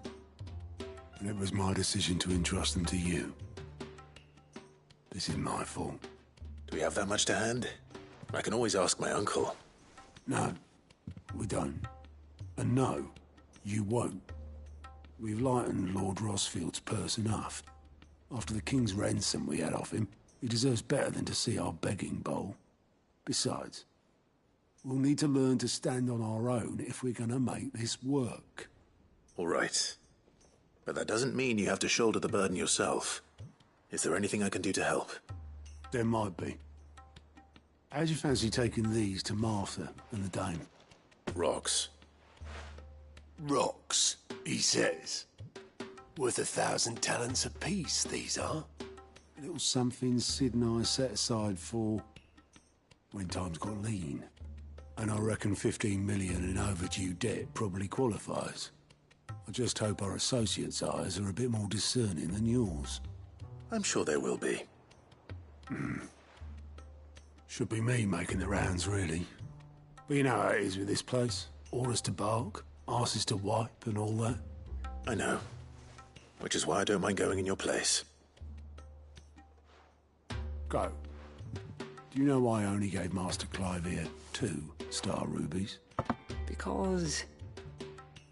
and it was my decision to entrust them to you. This is my fault. Do we have that much to hand? I can always ask my uncle. No, we don't. And no, you won't. We've lightened Lord Rosfield's purse enough. After the king's ransom we had off him, he deserves better than to see our begging bowl. Besides, we'll need to learn to stand on our own if we're gonna make this work. All right. But that doesn't mean you have to shoulder the burden yourself. Is there anything I can do to help? There might be. How'd you fancy taking these to Martha and the Dame? Rocks. Rocks, he says. Worth 1,000 talents apiece, these are. A little something Sid and I set aside for when times got lean. And I reckon 15 million in overdue debt probably qualifies. I just hope our associates' eyes are a bit more discerning than yours. I'm sure there will be. Should be me making the rounds, really. But you know how it is with this place. Orders to bark, arses to wipe, and all that. I know. Which is why I don't mind going in your place. Go. Do you know why I only gave Master Clive here 2 star rubies? Because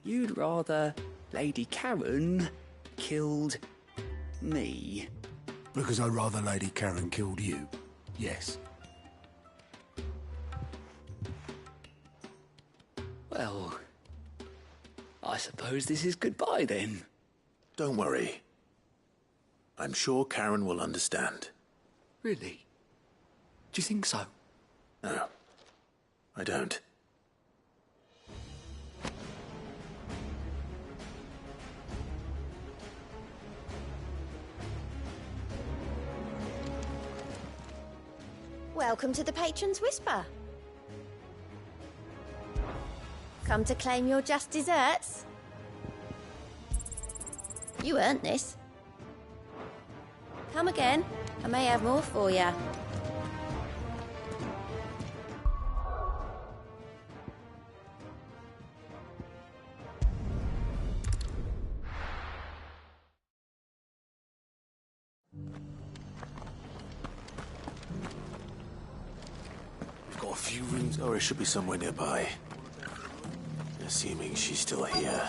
you'd rather Lady Karen killed me. Because I'd rather Lady Karen killed you. Yes. Well, I suppose this is goodbye then. Don't worry. I'm sure Karen will understand. Really? Do you think so? No, I don't. Welcome to the Patron's Whisper. Come to claim your just desserts? You earned this. Come again. I may have more for you. We've got a few rooms. Or it should be somewhere nearby. Assuming she's still here.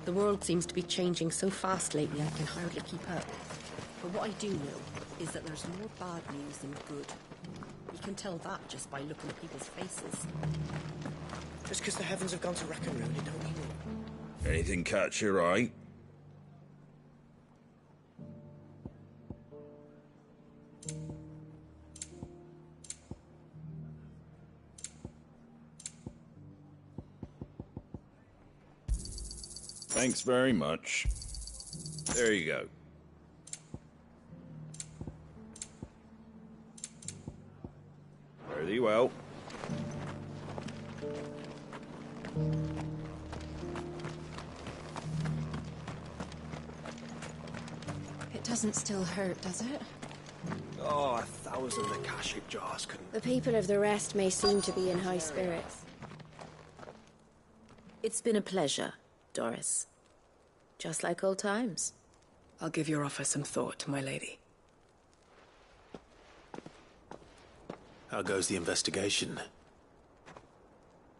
The world seems to be changing so fast lately I can hardly keep up. But what I do know is that there's more bad news than good. You can tell that just by looking at people's faces. Just because the heavens have gone to wreck and ruin, it don't mean it. Anything catch your eye? Thanks very much. There you go. Fare thee well. It doesn't still hurt, does it? Oh, 1,000 Akashic jars couldn't... The people of the rest may seem to be in high spirits. It's been a pleasure, Doris. Just like old times. I'll give your offer some thought, my lady. How goes the investigation?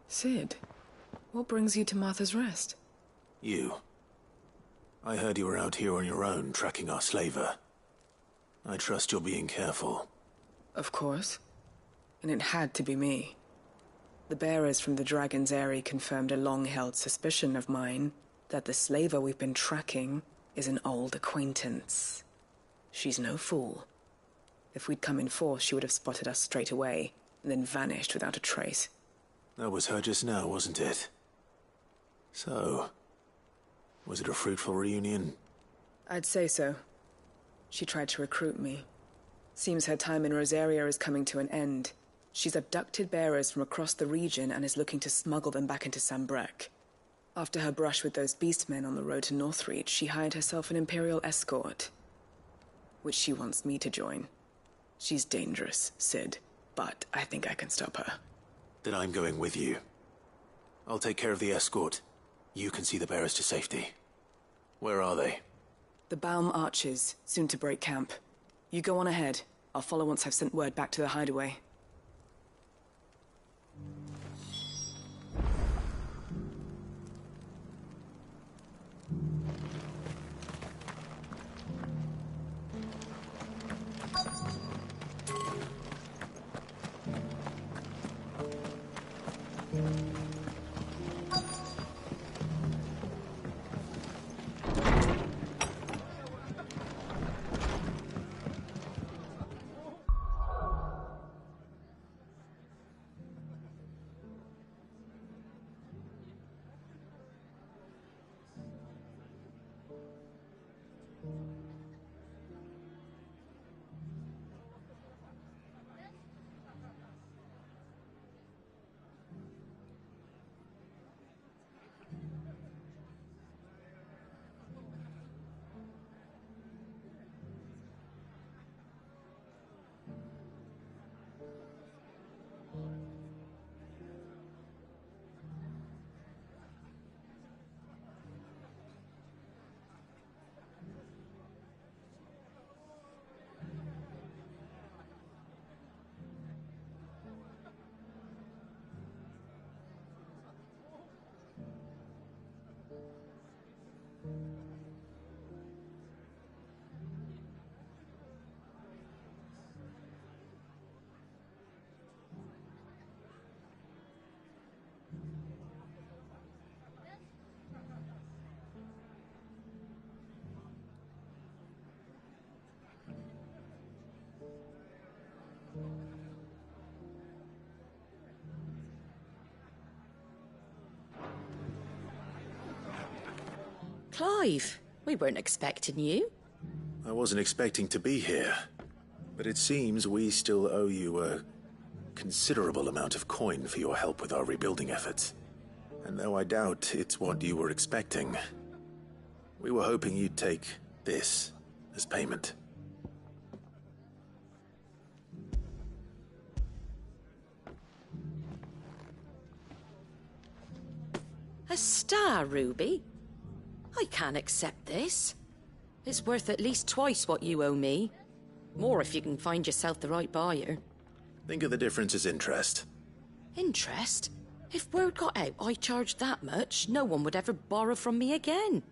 Sid, what brings you to Martha's Rest? You. I heard you were out here on your own, tracking our slaver. I trust you're being careful. Of course. And it had to be me. The bearers from the Dragon's Eyrie confirmed a long-held suspicion of mine that the slaver we've been tracking is an old acquaintance. She's no fool. If we'd come in force, she would have spotted us straight away, and then vanished without a trace. That was her just now, wasn't it? So, was it a fruitful reunion? I'd say so. She tried to recruit me. Seems her time in Rosaria is coming to an end. She's abducted bearers from across the region and is looking to smuggle them back into Sambrek. After her brush with those beastmen on the road to Northreach, she hired herself an Imperial escort, which she wants me to join. She's dangerous, Sid, but I think I can stop her. Then I'm going with you. I'll take care of the escort. You can see the bearers to safety. Where are they? The Baum Archers, soon to break camp. You go on ahead. I'll follow once I've sent word back to the hideaway. Clive! We weren't expecting you. I wasn't expecting to be here, but it seems we still owe you a considerable amount of coin for your help with our rebuilding efforts. And though I doubt it's what you were expecting, we were hoping you'd take this as payment. A star ruby? I can't accept this. It's worth at least twice what you owe me. More if you can find yourself the right buyer. Think of the difference as interest. Interest? If word got out I charged that much, no one would ever borrow from me again.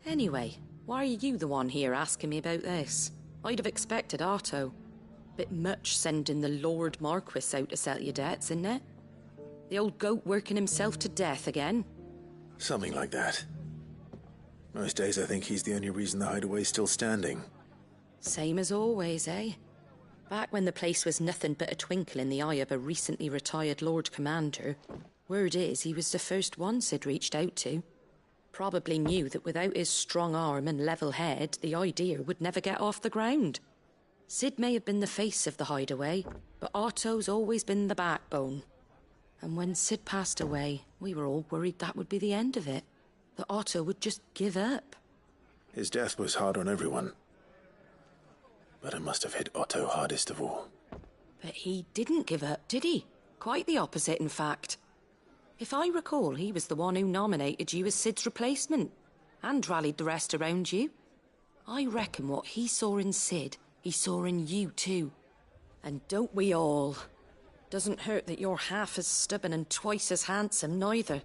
Anyway, why are you the one here asking me about this? I'd have expected Otto. Bit much sending the Lord Marquis out to settle your debts, isn't it? The old goat working himself to death again? Something like that. Most days I think he's the only reason the hideaway's still standing. Same as always, eh? Back when the place was nothing but a twinkle in the eye of a recently retired Lord Commander, word is he was the first one Sid reached out to. Probably knew that without his strong arm and level head, the idea would never get off the ground. Sid may have been the face of the hideaway, but Otto's always been the backbone. And when Sid passed away, we were all worried that would be the end of it. That Otto would just give up. His death was hard on everyone. But it must have hit Otto hardest of all. But he didn't give up, did he? Quite the opposite, in fact. If I recall, he was the one who nominated you as Sid's replacement, and rallied the rest around you. I reckon what he saw in Sid, he saw in you too. And don't we all? Doesn't hurt that you're half as stubborn and twice as handsome, neither.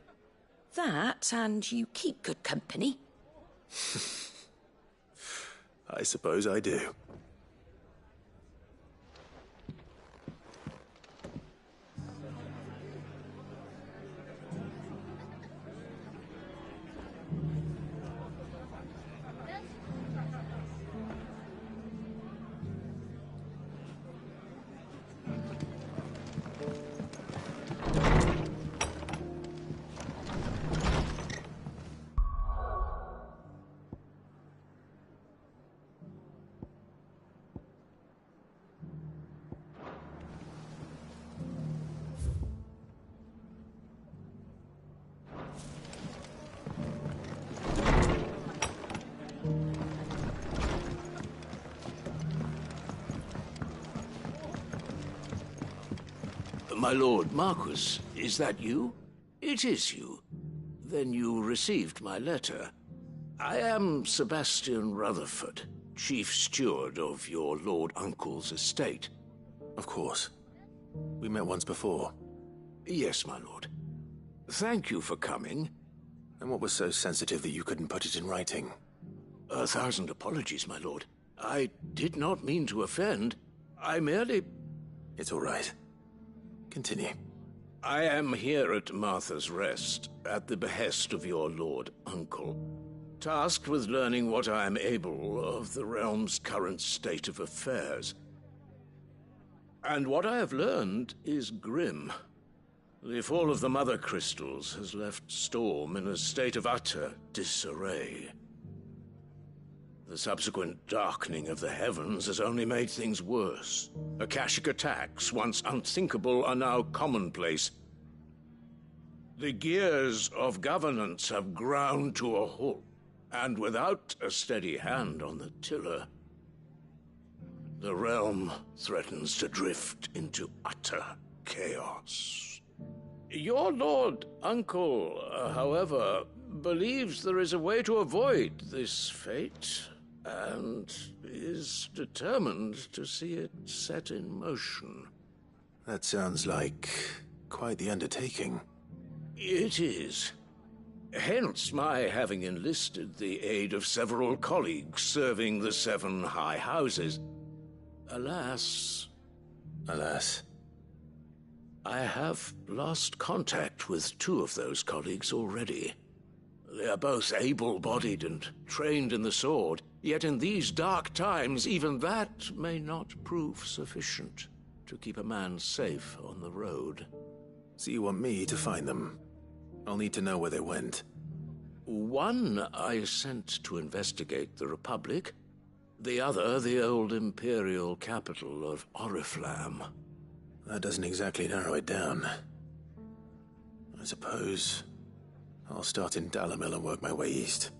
That, and you keep good company. I suppose I do. My Lord Marquis, is that you? It is you. Then you received my letter. I am Sebastian Rutherford, Chief Steward of your Lord Uncle's estate. Of course. We met once before. Yes, my lord. Thank you for coming. And what was so sensitive that you couldn't put it in writing? 1,000 apologies, my lord. I did not mean to offend. I merely... It's all right. Continue. I am here at Martha's Rest, at the behest of your Lord Uncle, tasked with learning what I am able of the realm's current state of affairs. And what I have learned is grim. The fall of the Mother Crystals has left Storm in a state of utter disarray. The subsequent darkening of the heavens has only made things worse. Akashic attacks, once unthinkable, are now commonplace. The gears of governance have ground to a halt, and without a steady hand on the tiller, the realm threatens to drift into utter chaos. Your Lord Uncle, however, believes there is a way to avoid this fate, and is determined to see it set in motion. That sounds like quite the undertaking. It is. Hence my having enlisted the aid of several colleagues serving the 7 high houses. Alas... Alas? I have lost contact with 2 of those colleagues already. They are both able-bodied and trained in the sword, yet in these dark times even that may not prove sufficient to keep a man safe on the road. So you want me to find them? I'll need to know where they went. One I sent to investigate the Republic. The other, the old Imperial capital of Oriflamme. That doesn't exactly narrow it down. I suppose I'll start in Dalamil and work my way east.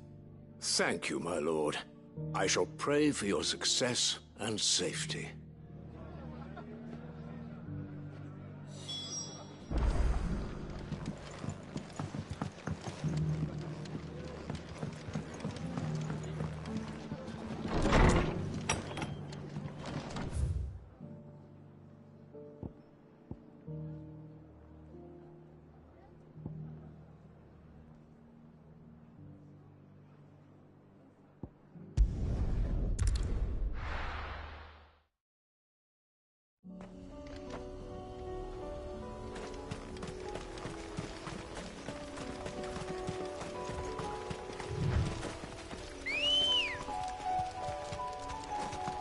Thank you, my lord. I shall pray for your success and safety.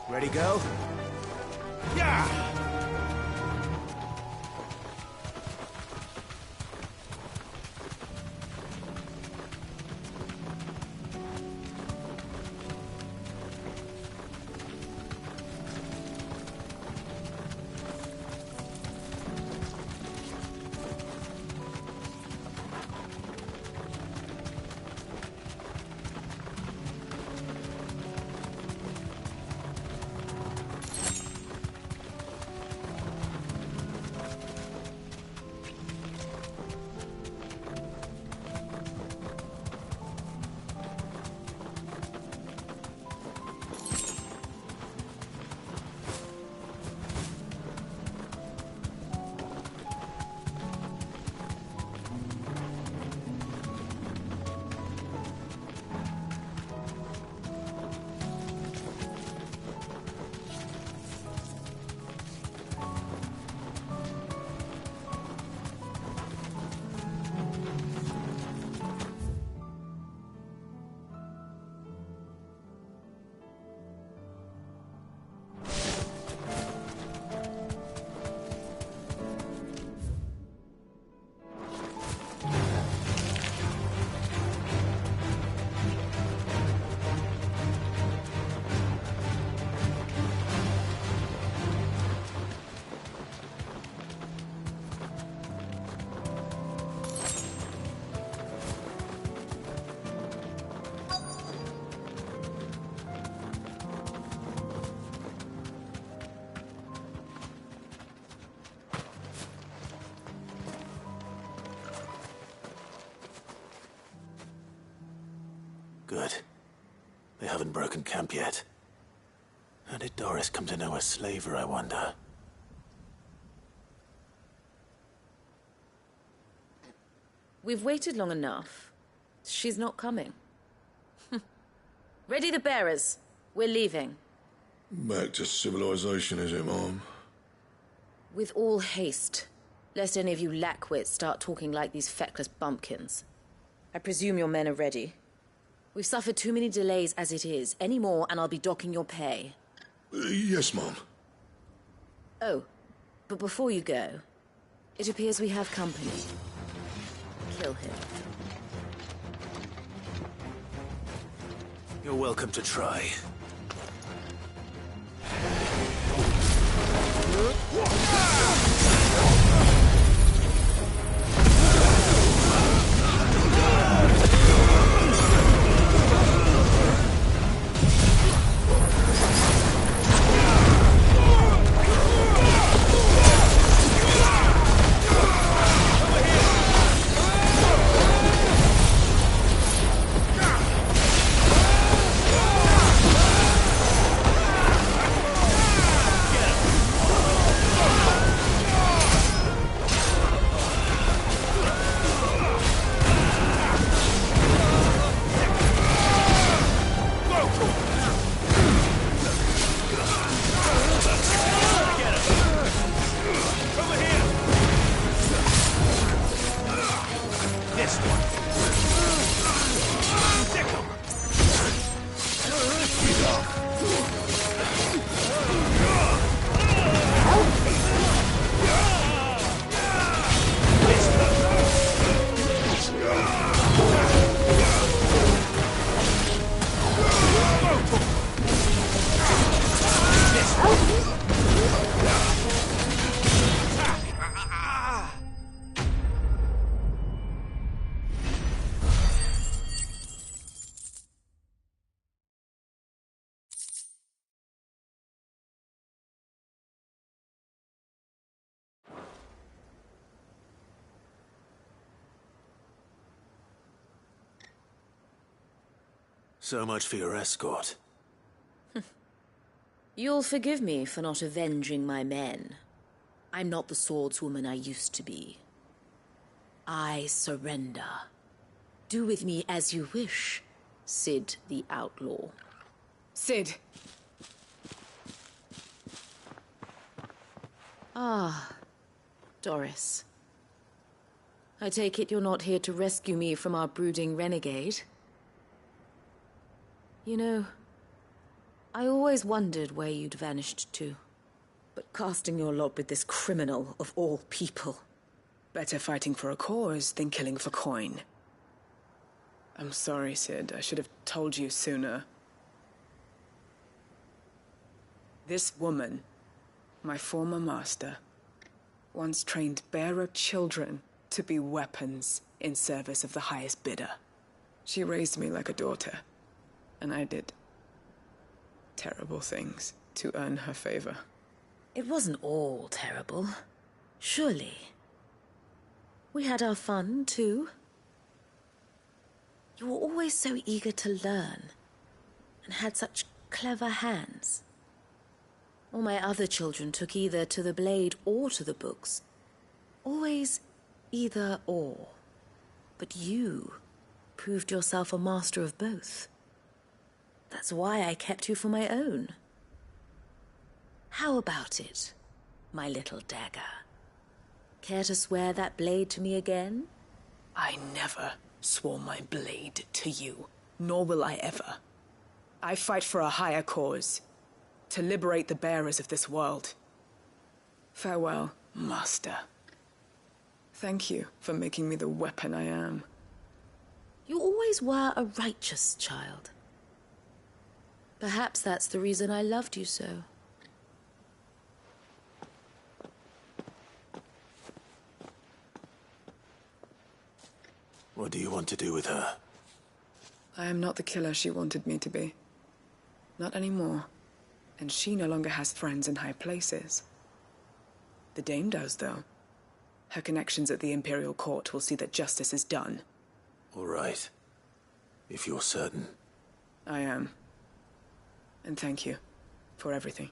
Ready, go? Yeah! Good. They haven't broken camp yet. How did Doris come to know a slaver, I wonder? We've waited long enough. She's not coming. Ready the bearers. We're leaving. Back to civilization, is it, Mom? With all haste. Lest any of you lackwits start talking like these feckless bumpkins. I presume your men are ready. We've suffered too many delays as it is. Any more and I'll be docking your pay. Yes, Mom. Oh, but before you go, it appears we have company. Kill him. You're welcome to try. So much for your escort. You'll forgive me for not avenging my men. I'm not the swordswoman I used to be. I surrender. Do with me as you wish, Sid the Outlaw. Sid! Ah, Doris. I take it you're not here to rescue me from our brooding renegade? You know, I always wondered where you'd vanished to. But casting your lot with this criminal of all people... Better fighting for a cause than killing for coin. I'm sorry, Sid. I should have told you sooner. This woman, my former master, once trained bearer children to be weapons in service of the highest bidder. She raised me like a daughter, and I did terrible things to earn her favor. It wasn't all terrible, surely. We had our fun, too. You were always so eager to learn, and had such clever hands. All my other children took either to the blade or to the books. Always either or. But you proved yourself a master of both. That's why I kept you for my own. How about it, my little dagger? Care to swear that blade to me again? I never swore my blade to you, nor will I ever. I fight for a higher cause, to liberate the bearers of this world. Farewell, Master. Thank you for making me the weapon I am. You always were a righteous child. Perhaps that's the reason I loved you so. What do you want to do with her? I am not the killer she wanted me to be. Not anymore. And she no longer has friends in high places. The Dame does, though. Her connections at the Imperial Court will see that justice is done. All right. If you're certain. I am. And thank you for everything.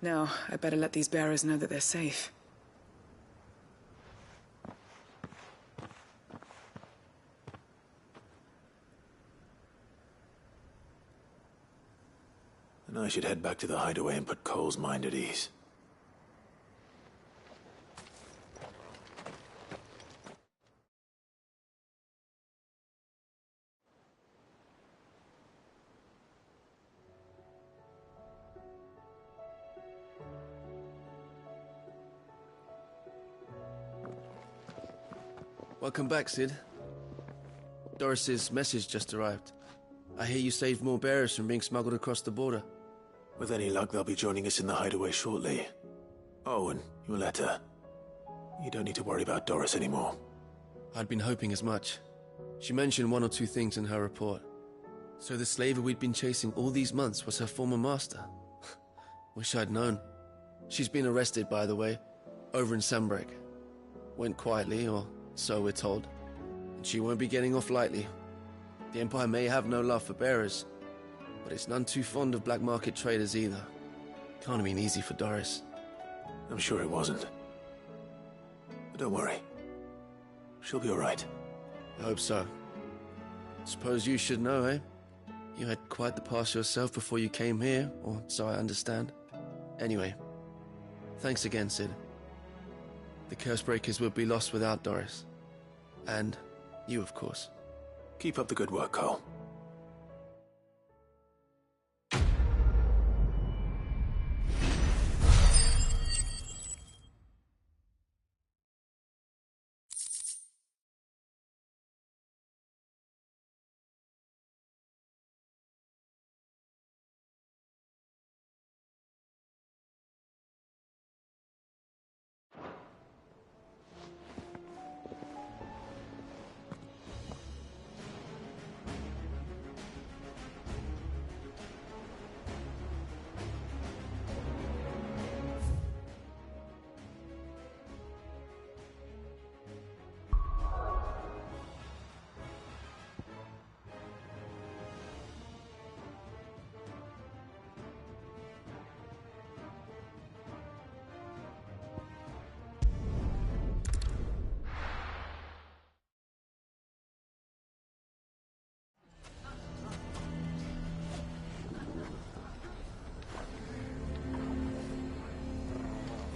Now, I better let these bearers know that they're safe. And I should head back to the hideaway and put Cole's mind at ease. Welcome back, Sid. Doris's message just arrived. I hear you saved more bearers from being smuggled across the border. With any luck, they'll be joining us in the hideaway shortly. Oh, and your letter. You don't need to worry about Doris anymore. I'd been hoping as much. She mentioned one or two things in her report. So the slaver we'd been chasing all these months was her former master. Wish I'd known. She's been arrested, by the way, over in Sambrek. Went quietly, or so we're told. And she won't be getting off lightly. The Empire may have no love for bearers, but it's none too fond of black market traders either. Can't have been easy for Doris. I'm sure it wasn't. But don't worry. She'll be all right. I hope so. Suppose you should know, eh? You had quite the past yourself before you came here, or so I understand. Anyway, thanks again, Sid. The Cursebreakers would be lost without Doris. And you, of course. Keep up the good work, Cole.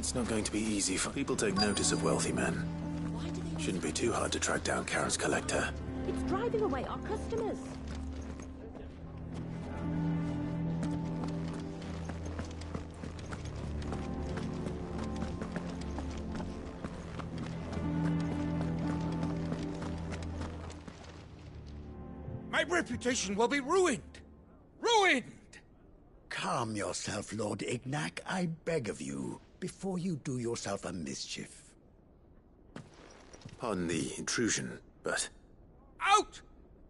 It's not going to be easy for people take notice of wealthy men. Shouldn't be too hard to track down Karen's collector. It's driving away our customers. My reputation will be ruined! Ruined! Calm yourself, Lord Ignac, I beg of you, before you do yourself a mischief. Pardon the intrusion, but... Out!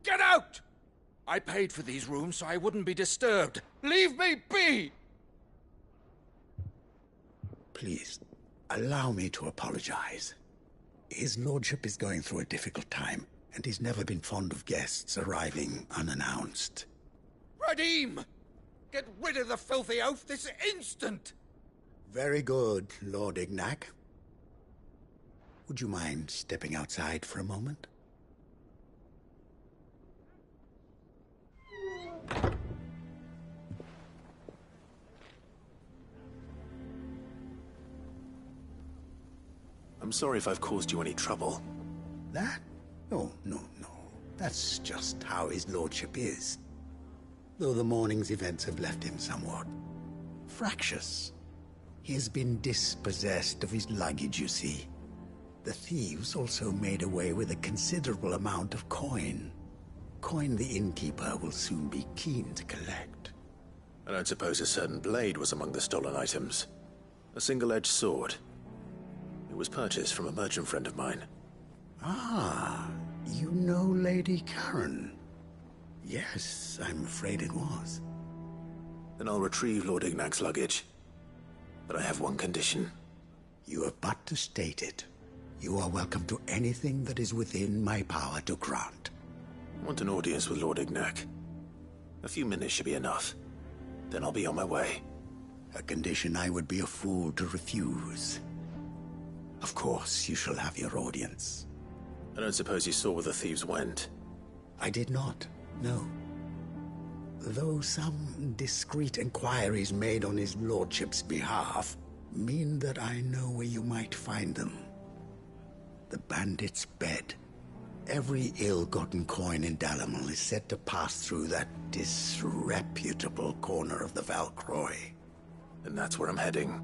Get out! I paid for these rooms so I wouldn't be disturbed. Leave me be! Please, allow me to apologize. His lordship is going through a difficult time, and he's never been fond of guests arriving unannounced. Radim! Get rid of the filthy oaf this instant! Very good, Lord Ignac. Would you mind stepping outside for a moment? I'm sorry if I've caused you any trouble. That? Oh, no. That's just how his lordship is. Though the morning's events have left him somewhat fractious. He has been dispossessed of his luggage, you see. The thieves also made away with a considerable amount of coin. Coin the innkeeper will soon be keen to collect. I don't suppose a certain blade was among the stolen items. A single-edged sword. It was purchased from a merchant friend of mine. Ah, you know Lady Karen. Yes, I'm afraid it was. Then I'll retrieve Lord Ignac's luggage. But I have one condition. You have but to state it. You are welcome to anything that is within my power to grant. I want an audience with Lord Ignac. A few minutes should be enough. Then I'll be on my way. A condition I would be a fool to refuse. Of course, you shall have your audience. I don't suppose you saw where the thieves went? I did not, no. Though some discreet inquiries made on his lordship's behalf mean that I know where you might find them. The bandit's bed. Every ill-gotten coin in Dalamal is said to pass through that disreputable corner of the Valcroy. And that's where I'm heading.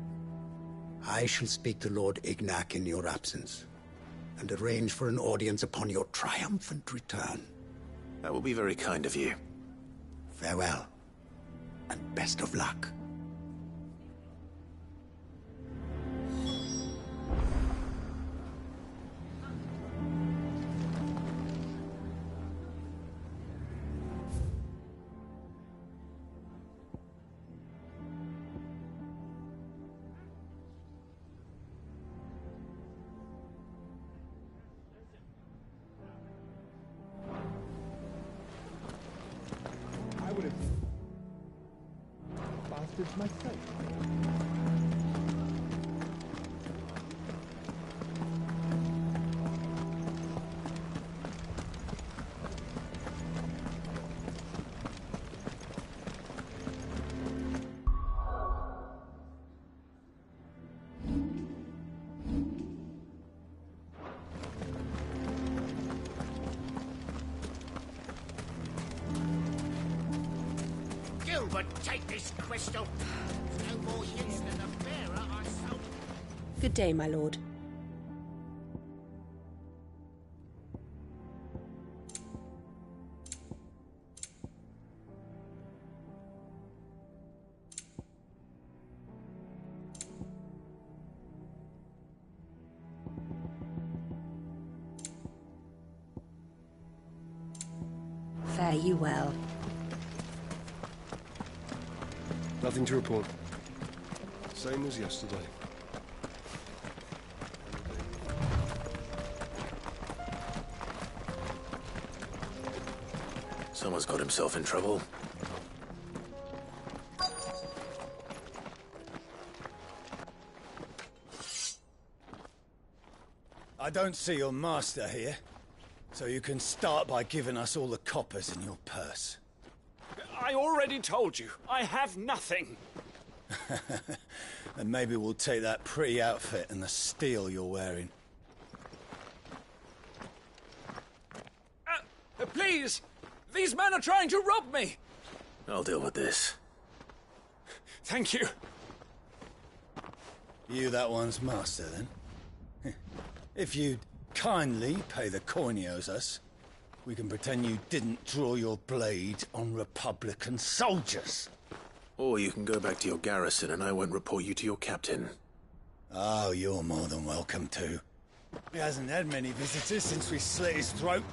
I shall speak to Lord Ignac in your absence, and arrange for an audience upon your triumphant return. That will be very kind of you. Farewell, and best of luck. Bastards myself. Gilbert, take this crystal. No more use than the bearer I sold. Good day, my lord. Fare you well. Nothing to report. Same as yesterday. Someone's got himself in trouble. I don't see your master here, so you can start by giving us all the coppers in your purse. I already told you, I have nothing. And maybe we'll take that pretty outfit and the steel you're wearing. Please! These men are trying to rob me! I'll deal with this. Thank you. You that one's master, then? If you'd kindly pay the coin he owes us, we can pretend you didn't draw your blade on Republican soldiers. Or you can go back to your garrison and I won't report you to your captain. Oh, you're more than welcome to. He hasn't had many visitors since we slit his throat.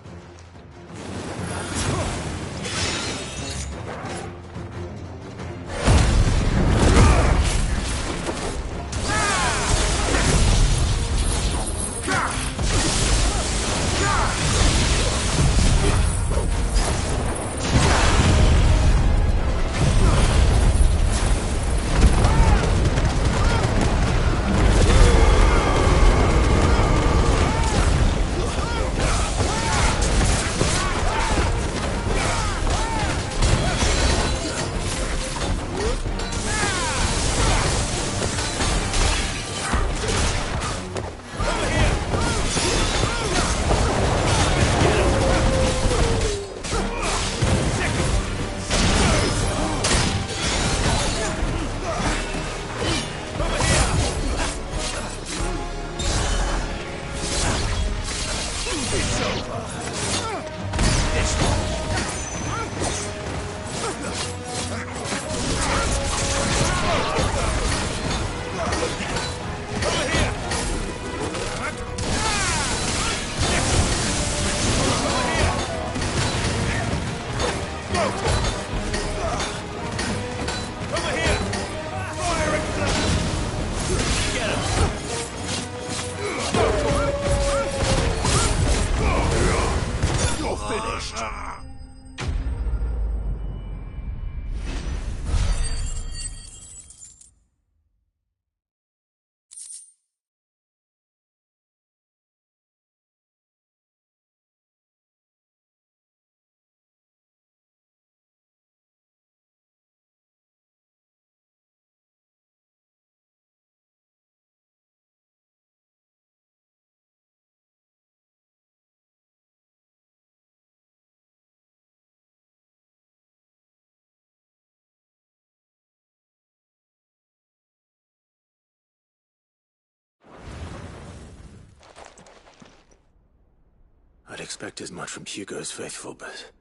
I'd expect as much from Hugo's faithful, but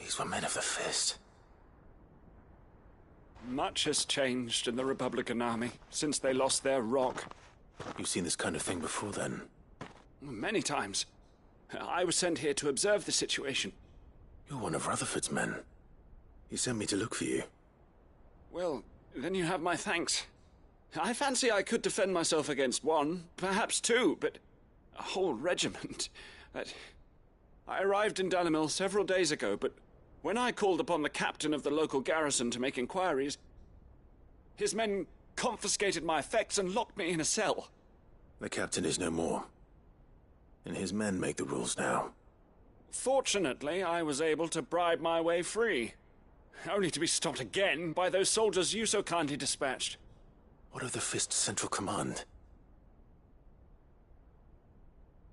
these were men of the fist. Much has changed in the Republican army since they lost their rock. You've seen this kind of thing before, then? Many times. I was sent here to observe the situation. You're one of Rutherford's men. He sent me to look for you. Well, then you have my thanks. I fancy I could defend myself against one, perhaps two, but a whole regiment... I arrived in Dunamil several days ago, but when I called upon the captain of the local garrison to make inquiries, his men confiscated my effects and locked me in a cell. The captain is no more, and his men make the rules now. Fortunately, I was able to bribe my way free, only to be stopped again by those soldiers you so kindly dispatched. What of the Fist's central command?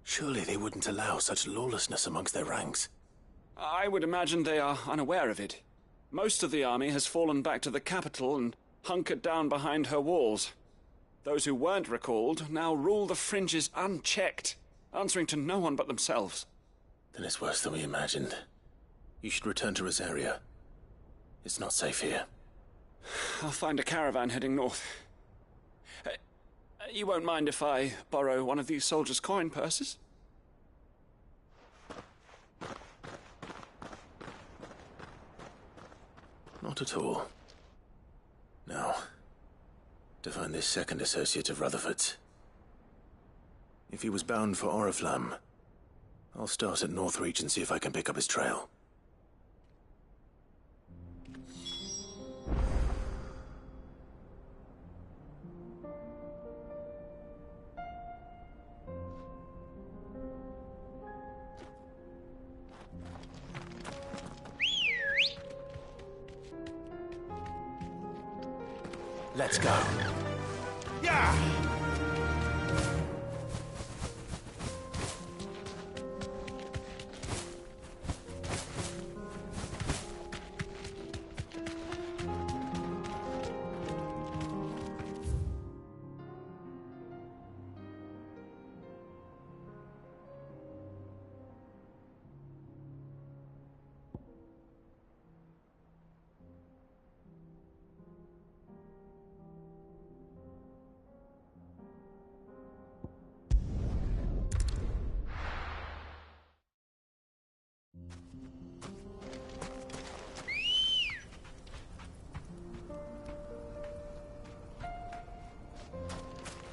Surely they wouldn't allow such lawlessness amongst their ranks. I would imagine they are unaware of it. Most of the army has fallen back to the capital and hunkered down behind her walls. Those who weren't recalled now rule the fringes unchecked, answering to no one but themselves. Then it's worse than we imagined. You should return to Rosaria. It's not safe here. I'll find a caravan heading north. You won't mind if I borrow one of these soldiers' coin purses? Not at all. Now, to find this second associate of Rutherford's. If he was bound for Oriflamme, I'll start at Northreach and see if I can pick up his trail. Let's go.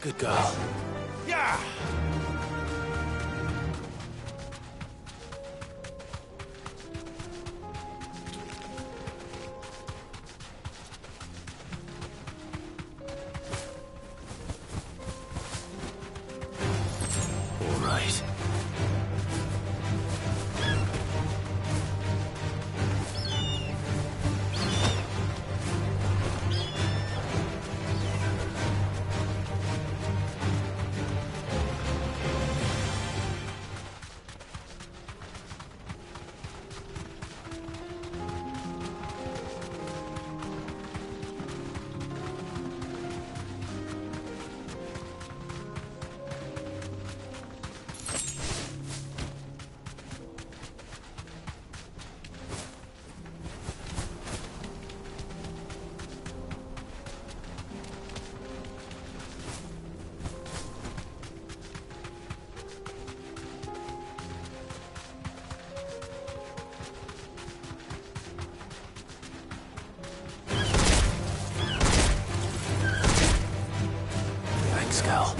Good girl. Yeah! All right. Thanks, girl.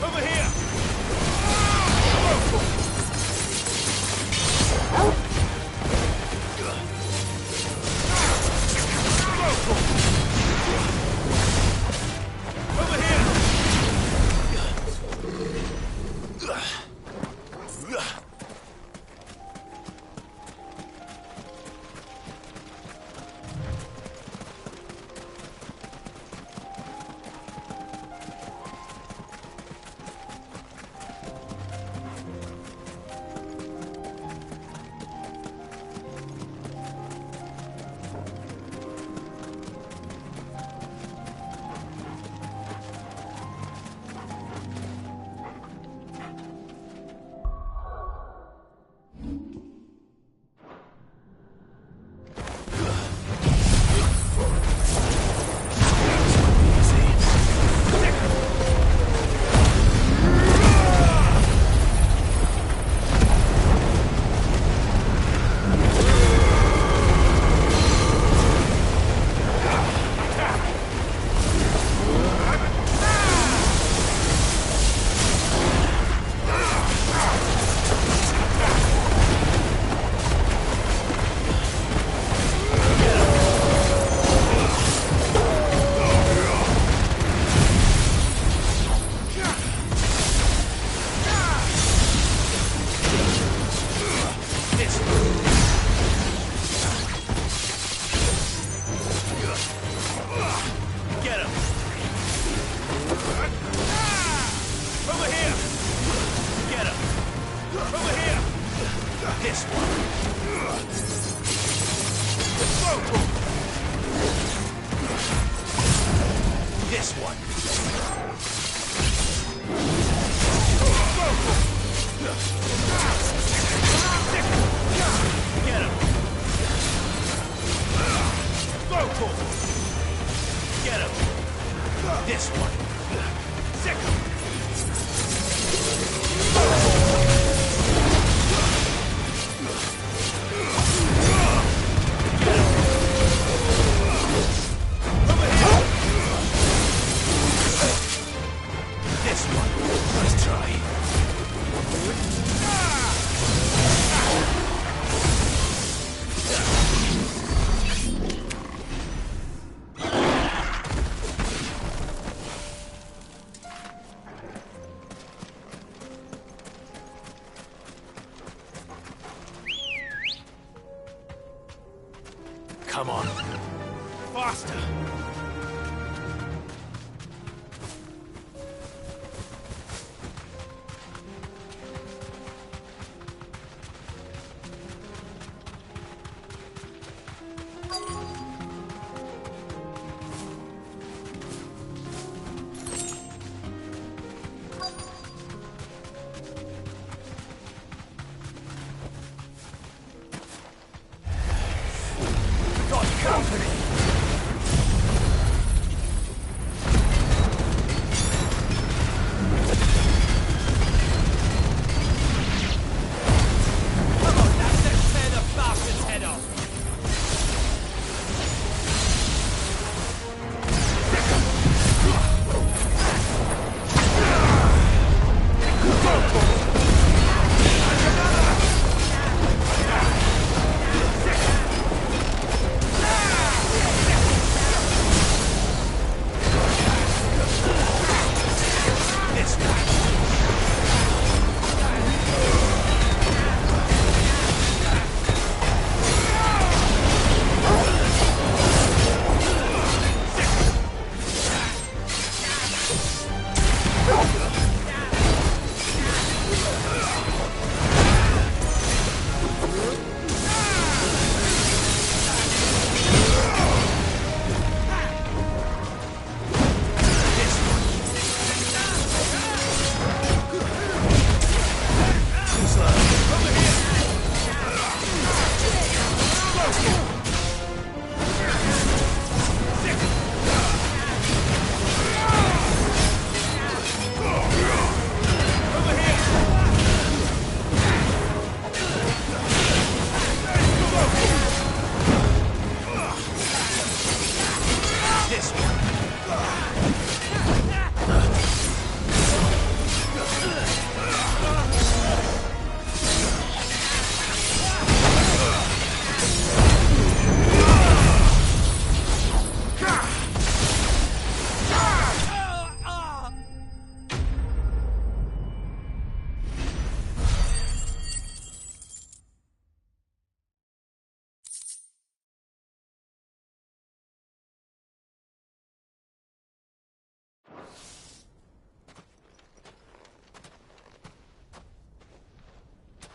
Over here! Over here! This one. This one. Get him. Get him. This one. Sick him. This one. Let's try. Come on. Faster!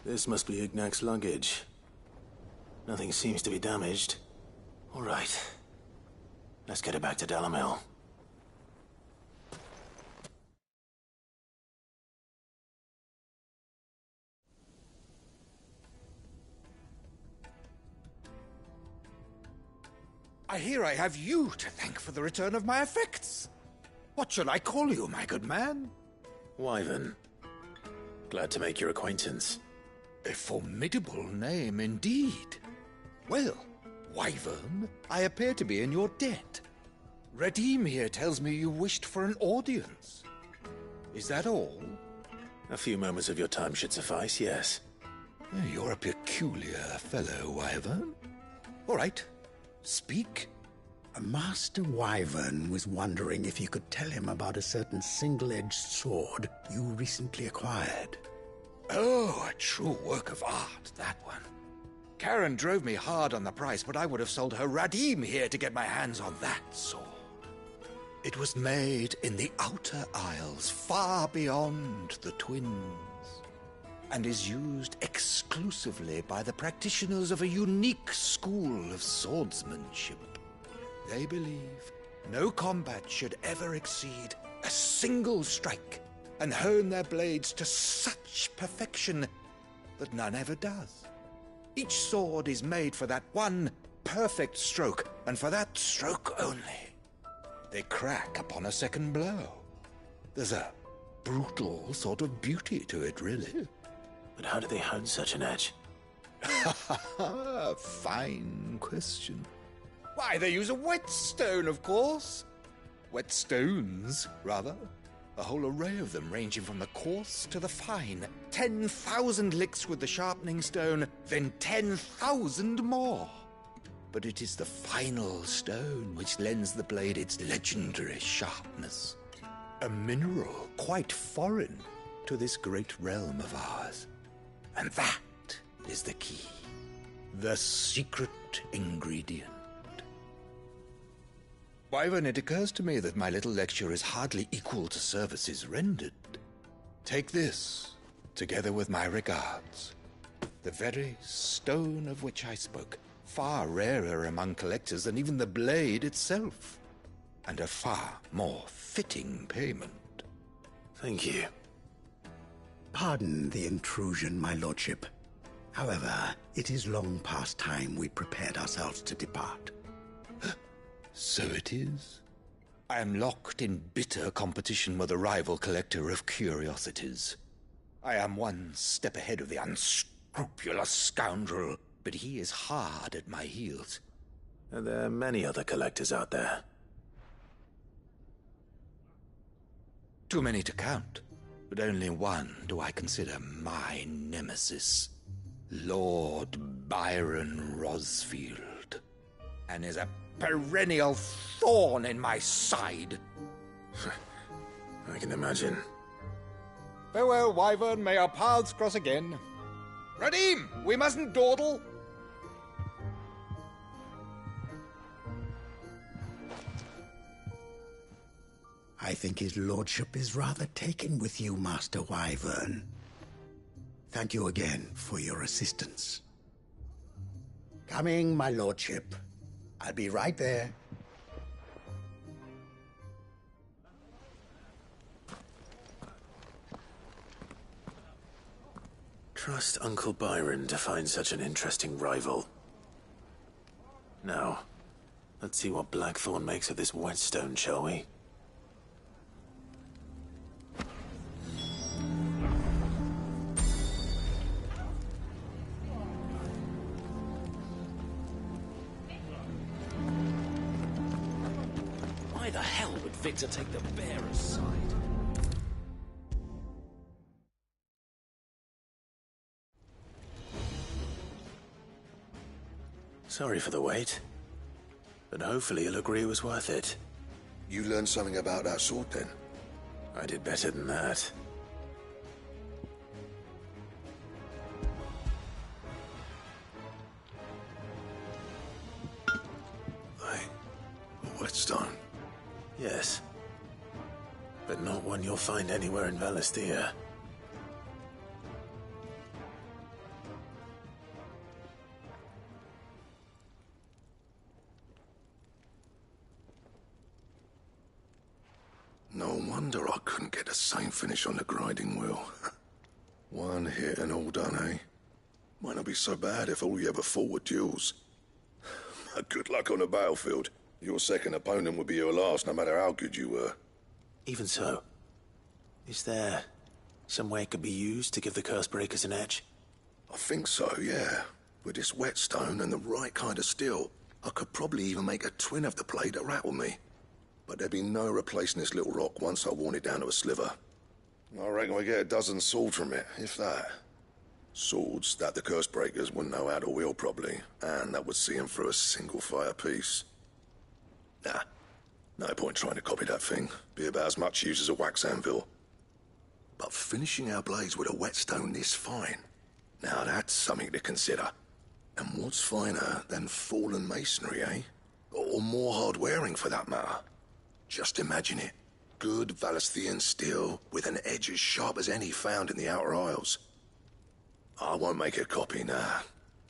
This must be Ignac's luggage. Nothing seems to be damaged. All right. Let's get it back to Dalamil. I hear I have you to thank for the return of my effects. What shall I call you, my good man? Wyvern. Glad to make your acquaintance. A formidable name indeed. Well, Wyvern, I appear to be in your debt. Redeem here tells me you wished for an audience. Is that all? A few moments of your time should suffice, yes. You're a peculiar fellow, Wyvern. All right, speak. Master Wyvern was wondering if you could tell him about a certain single-edged sword you recently acquired. Oh, a true work of art, that one. Karen drove me hard on the price, but I would have sold her Radim here to get my hands on that sword. It was made in the Outer Isles, far beyond the Twins, and is used exclusively by the practitioners of a unique school of swordsmanship. They believe no combat should ever exceed a single strike, and hone their blades to such perfection that none ever does. Each sword is made for that one perfect stroke, and for that stroke only. They crack upon a second blow. There's a brutal sort of beauty to it, really. But how do they hone such an edge? Fine question. Why, they use a whetstone, of course. Whetstones, rather. A whole array of them, ranging from the coarse to the fine. 10,000 licks with the sharpening stone, then 10,000 more. But it is the final stone which lends the blade its legendary sharpness. A mineral quite foreign to this great realm of ours. And that is the key. The secret ingredient. Wyvern, it occurs to me that my little lecture is hardly equal to services rendered. Take this, together with my regards. The very stone of which I spoke, far rarer among collectors than even the blade itself, and a far more fitting payment. Thank you. Pardon the intrusion, my lordship. However, it is long past time we prepared ourselves to depart. So it is. I am locked in bitter competition with a rival collector of curiosities. I am one step ahead of the unscrupulous scoundrel, but he is hard at my heels. Are there many other collectors out there? Too many to count, but only one do I consider my nemesis. Lord Byron Rosfield, and is a perennial thorn in my side. I can imagine. Farewell, Wyvern. May our paths cross again. Radim, we mustn't dawdle. I think his lordship is rather taken with you, Master Wyvern. Thank you again for your assistance. Coming, my lordship. I'll be right there. Trust Uncle Byron to find such an interesting rival. Now, let's see what Blackthorn makes of this whetstone, shall we? Why the hell would Victor take the bearer's side? Sorry for the wait, but hopefully you'll agree it was worth it. You learned something about that sword, then? I did better than that. A whetstone? Yes, but not one you'll find anywhere in Valisthea. No wonder I couldn't get the same finish on the grinding wheel. One hit and all done, eh? Might not be so bad if all you ever fought were duels. Good luck on the battlefield. Your second opponent would be your last, no matter how good you were. Even so, is there some way it could be used to give the Cursebreakers an edge? I think so, yeah. With this whetstone and the right kind of steel, I could probably even make a twin of the blade that rattled me. But there'd be no replacing this little rock once I worn it down to a sliver. I reckon we get a dozen swords from it, if that. Swords that the Cursebreakers wouldn't know how to wield properly, and that would see them through a single fire piece. Nah, no point trying to copy that thing. Be about as much use as a wax anvil. But finishing our blades with a whetstone this fine, now that's something to consider. And what's finer than fallen masonry, eh? Or more hard-wearing, for that matter. Just imagine it. Good Valisthean steel with an edge as sharp as any found in the Outer Isles. I won't make a copy, nah.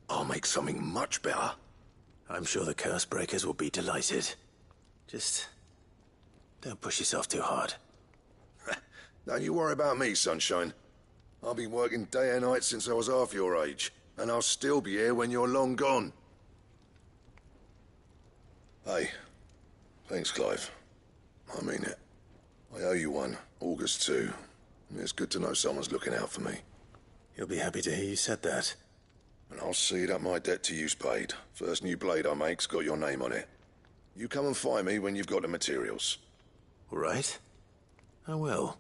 I'll make something much better. I'm sure the Cursebreakers will be delighted. Just don't push yourself too hard. Don't you worry about me, sunshine. I've been working day and night since I was half your age, and I'll still be here when you're long gone. Hey, thanks, Clive. I mean it. I owe you one, August too. It's good to know someone's looking out for me. You'll be happy to hear you said that. And I'll see that my debt to you's paid. First new blade I make's got your name on it. You come and find me when you've got the materials. All right. I will.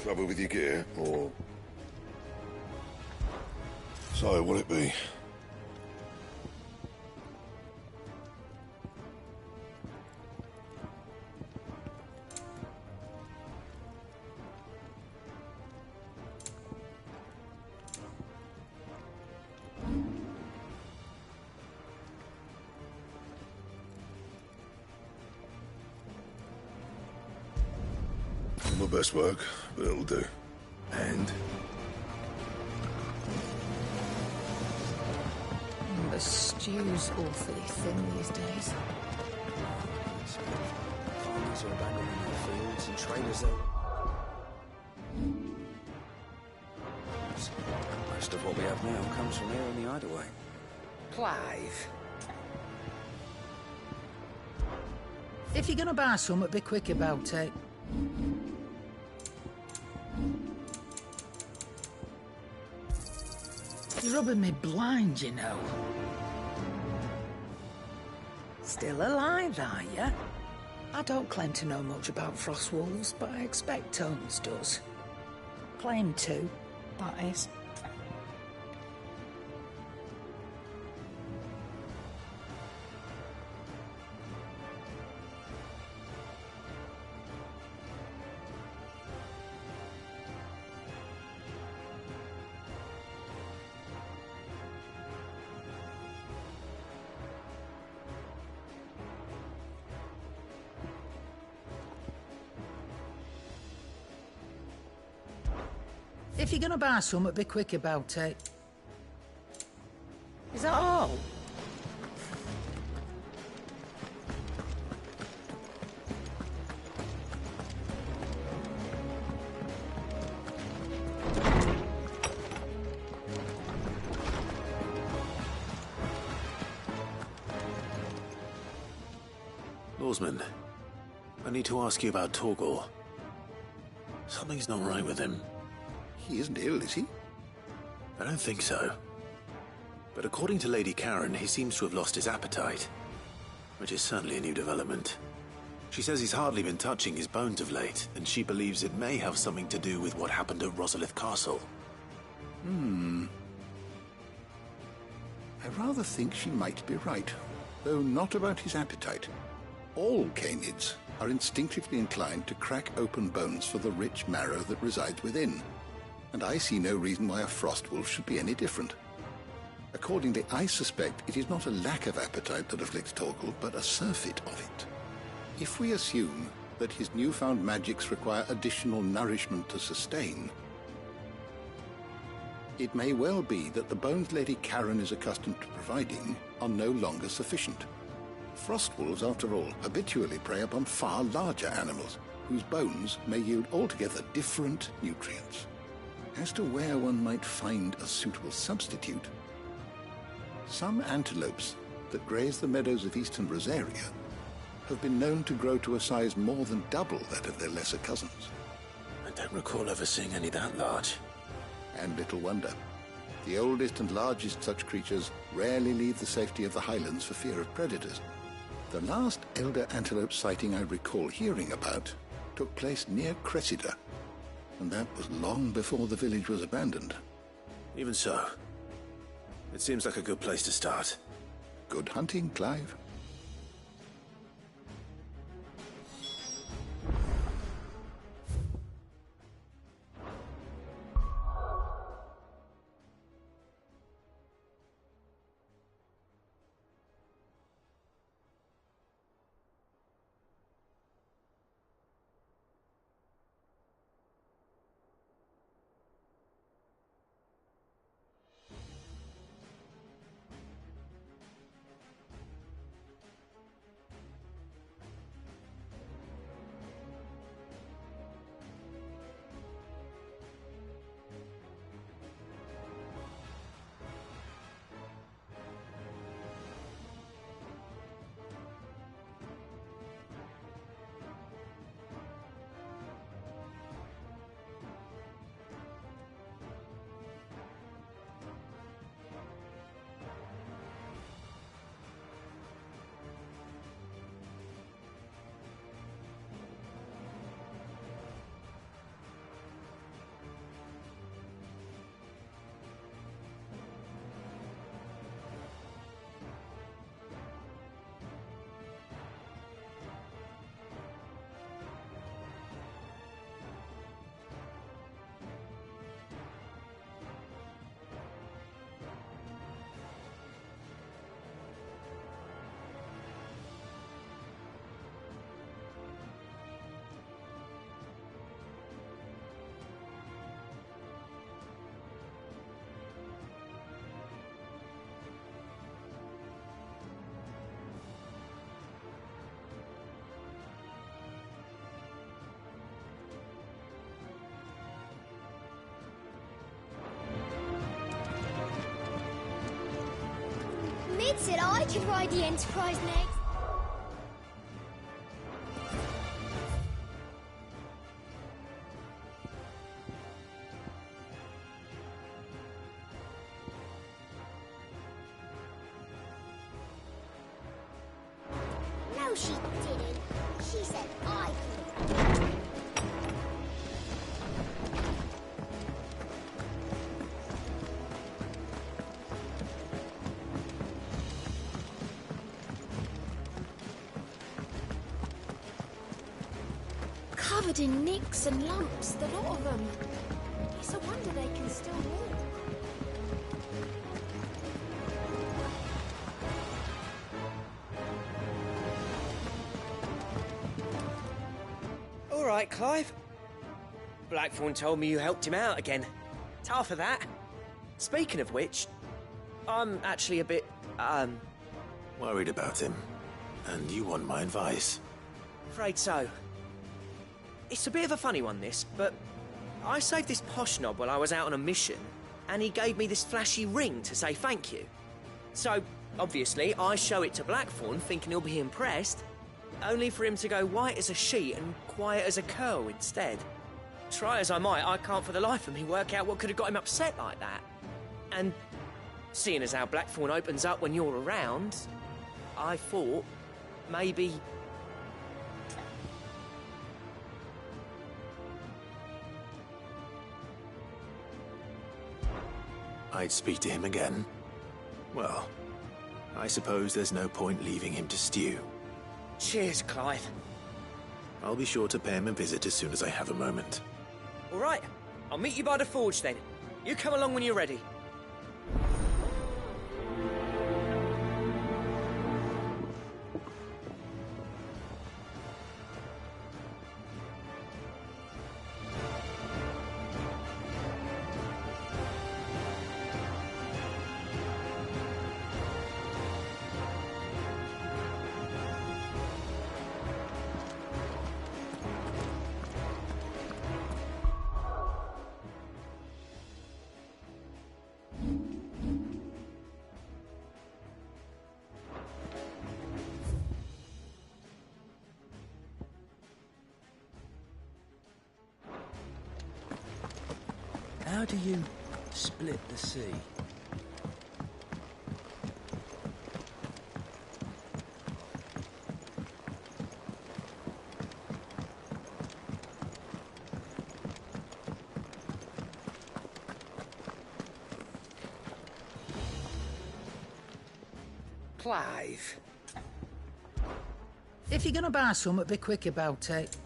Trouble with your gear, or... So, what'll it be? Not my best work, but it'll do. And? The stew's awfully thin these days. Farmers are abandoning their fields and traders are... Most of what we have now comes from here in the hideaway. Clive. If you're gonna buy something, be quick about it. You're rubbing me blind, you know. Still alive, are you? I don't claim to know much about frost wolves, but I expect Tones does. Claim to, that is. If you're gonna buy something, be quick about it. Is that all? Lawsman, I need to ask you about Torgor. Something's not right with him. He isn't ill, is he? I don't think so. But according to Lady Karen, he seems to have lost his appetite, which is certainly a new development. She says he's hardly been touching his bones of late, and she believes it may have something to do with what happened at Rosalith Castle. I rather think she might be right, though not about his appetite. All canids are instinctively inclined to crack open bones for the rich marrow that resides within, and I see no reason why a frost wolf should be any different. Accordingly, I suspect it is not a lack of appetite that afflicts Torgal, but a surfeit of it. If we assume that his newfound magics require additional nourishment to sustain, it may well be that the bones Lady Karen is accustomed to providing are no longer sufficient. Frost wolves, after all, habitually prey upon far larger animals, whose bones may yield altogether different nutrients. As to where one might find a suitable substitute, some antelopes that graze the meadows of eastern Rosaria have been known to grow to a size more than double that of their lesser cousins. I don't recall ever seeing any that large. And little wonder. The oldest and largest such creatures rarely leave the safety of the highlands for fear of predators. The last elder antelope sighting I recall hearing about took place near Cressida, and that was long before the village was abandoned. Even so, it seems like a good place to start. Good hunting, Clive. It said I could ride the Enterprise next. No, she didn't. She said I could. Covered in nicks and lumps, the lot of them. It's a wonder they can still walk. All right, Clive. Blackthorn told me you helped him out again. Tough for that. Speaking of which, I'm actually a bit, Worried about him. And you want my advice? afraid so. It's a bit of a funny one, this, but I saved this posh knob while I was out on a mission, and he gave me this flashy ring to say thank you. So, obviously, I show it to Blackthorn, thinking he'll be impressed, only for him to go white as a sheet and quiet as a curl instead. Try as I might, I can't for the life of me work out what could have got him upset like that. And seeing as how Blackthorn opens up when you're around, I thought maybe... I'd speak to him again. Well, I suppose there's no point leaving him to stew. Cheers, Clive. I'll be sure to pay him a visit as soon as I have a moment. All right, I'll meet you by the forge then. You come along when you're ready. How do you split the sea? Clive. If you're gonna buy something, be quick about it.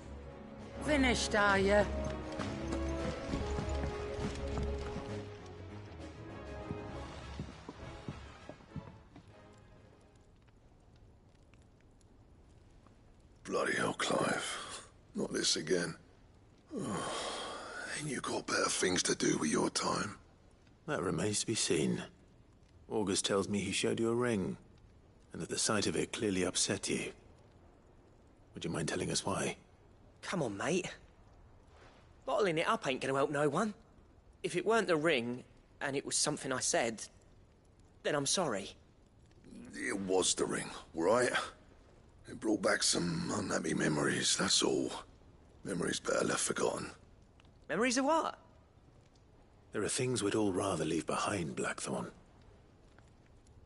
Finished, are you? Bloody hell, Clive. Not this again. Oh, ain't you got better things to do with your time? That remains to be seen. August tells me he showed you a ring, and that the sight of it clearly upset you. Would you mind telling us why? Come on, mate. Bottling it up ain't gonna help no one. If it weren't the ring, and it was something I said, then I'm sorry. It was the ring, right? It brought back some unhappy memories, that's all. Memories better left forgotten. Memories of what? There are things we'd all rather leave behind, Blackthorn.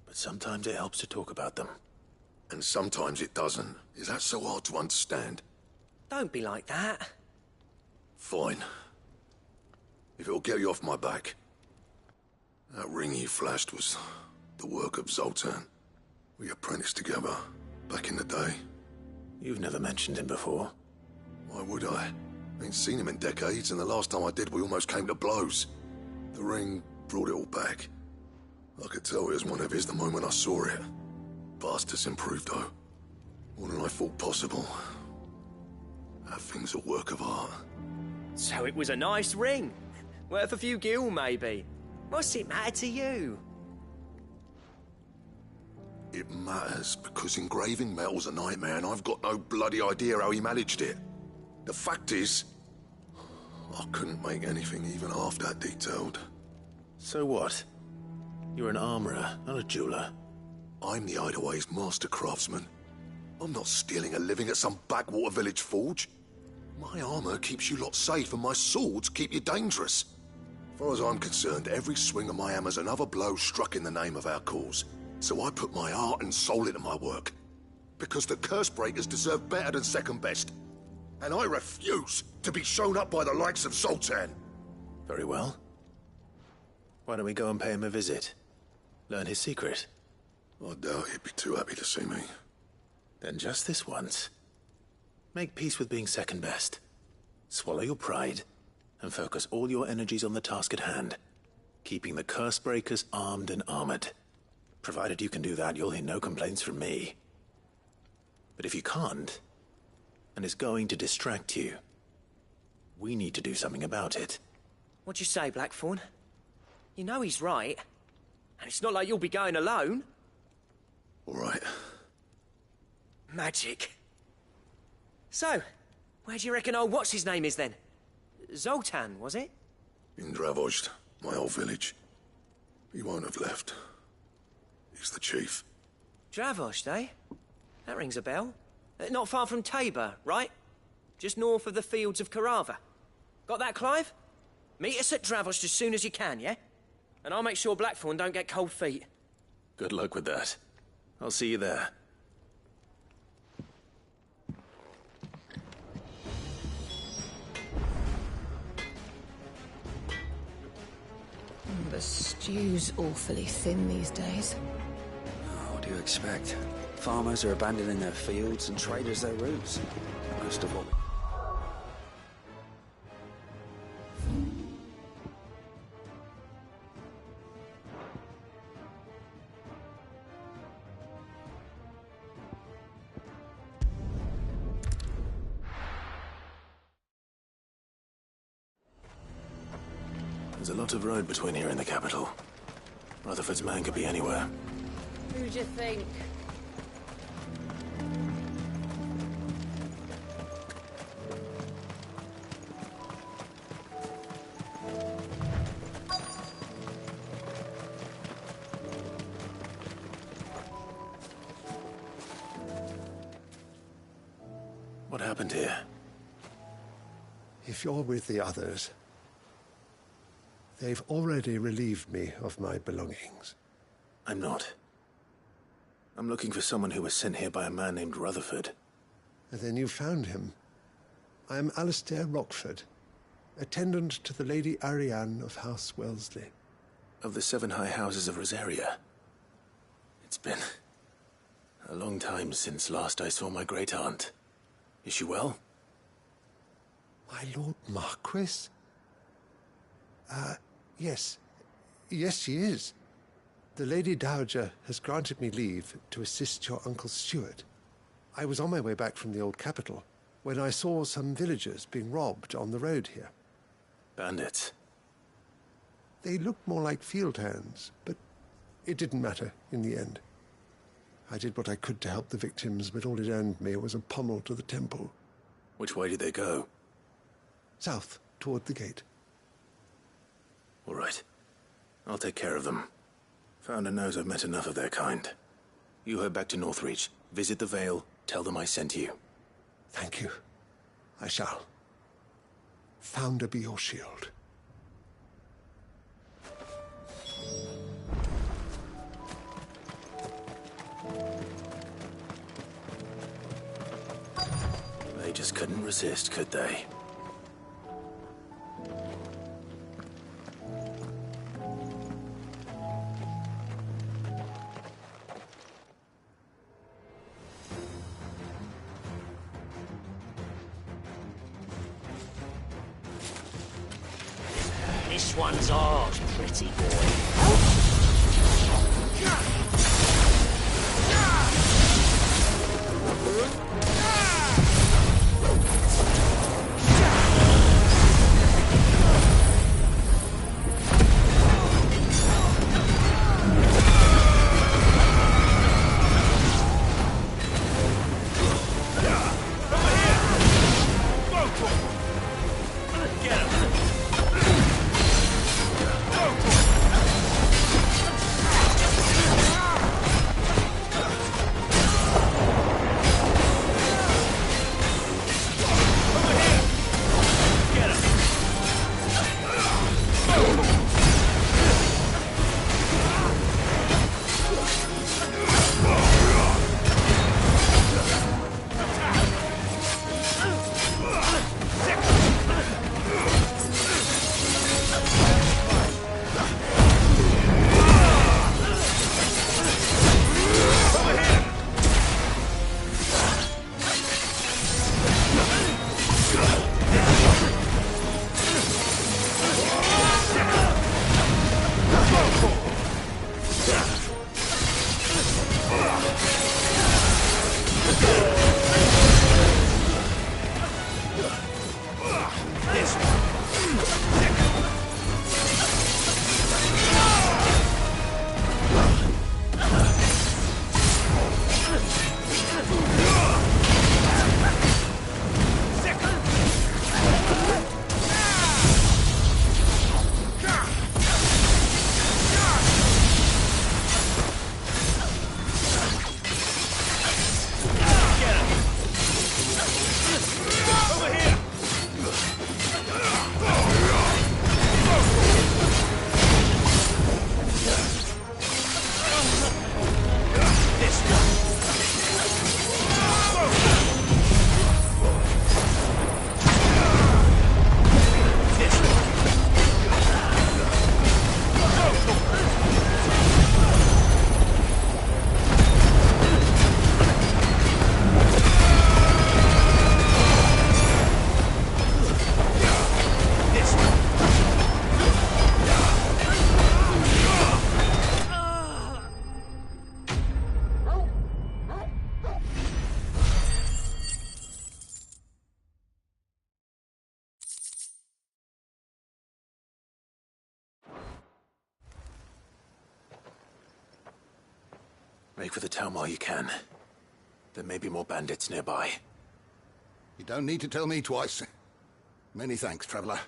But sometimes it helps to talk about them. And sometimes it doesn't. Is that so hard to understand? Don't be like that. Fine. If it'll get you off my back. That ring you flashed was the work of Zoltan. We apprenticed together back in the day. You've never mentioned him before. Why would I? Ain't seen him in decades, and the last time I did, we almost came to blows. The ring brought it all back. I could tell it was one of his the moment I saw it. Bastard's improved, though. More than I thought possible. That thing's a work of art. So it was a nice ring. Worth a few gil, maybe. What's it matter to you? It matters because engraving metal's a nightmare, and I've got no bloody idea how he managed it. The fact is, I couldn't make anything even half that detailed. So what? You're an armorer, not a jeweler. I'm the Hideaway's master craftsman. I'm not stealing a living at some backwater village forge. My armor keeps you lot safe and my swords keep you dangerous. As far as I'm concerned, every swing of my hammer's another blow struck in the name of our cause. So I put my heart and soul into my work. Because the curse breakers deserve better than second best. And I refuse to be shown up by the likes of Zoltan. Very well. Why don't we go and pay him a visit? Learn his secret. I doubt he'd be too happy to see me. Then just this once. Make peace with being second best. Swallow your pride, and focus all your energies on the task at hand. Keeping the curse breakers armed and armored. Provided you can do that, you'll hear no complaints from me. But if you can't, and it's going to distract you, we need to do something about it. What'd you say, Blackthorn? You know he's right. And it's not like you'll be going alone. All right. Magic. So, where do you reckon old what's-his-name is then? Zoltan, was it? In Dravozd, my old village. He won't have left. He's the chief. Dravozd, eh? That rings a bell. Not far from Tabor, right? Just north of the fields of Carava. Got that, Clive? Meet us at Dravozd as soon as you can, yeah? And I'll make sure Blackthorn don't get cold feet. Good luck with that. I'll see you there. The stew's awfully thin these days. What do you expect? Farmers are abandoning their fields and traders their roots. Most of all. There's a lot of road between here and the capital. Rutherford's man could be anywhere. Who do you think? What happened here? If you're with the others, they've already relieved me of my belongings. I'm not. I'm looking for someone who was sent here by a man named Rutherford. And then you found him. I am Alistair Rockford, attendant to the Lady Ariane of House Wellesley. Of the 7 high houses of Rosaria. It's been a long time since last I saw my great-aunt. Is she well? My Lord Marquis? Yes. Yes, she is. The Lady Dowager has granted me leave to assist your Uncle Stuart. I was on my way back from the old capital when I saw some villagers being robbed on the road here. Bandits? They looked more like field hands, but it didn't matter in the end. I did what I could to help the victims, but all it earned me was a pommel to the temple. Which way did they go? South, toward the gate. All right. I'll take care of them. Founder knows I've met enough of their kind. You head back to Northreach, visit the Vale, tell them I sent you. Thank you. I shall. Founder be your shield. They just couldn't resist, could they? This one's ours, pretty boy. Make for the town while you can. There may be more bandits nearby. You don't need to tell me twice. Many thanks, traveler.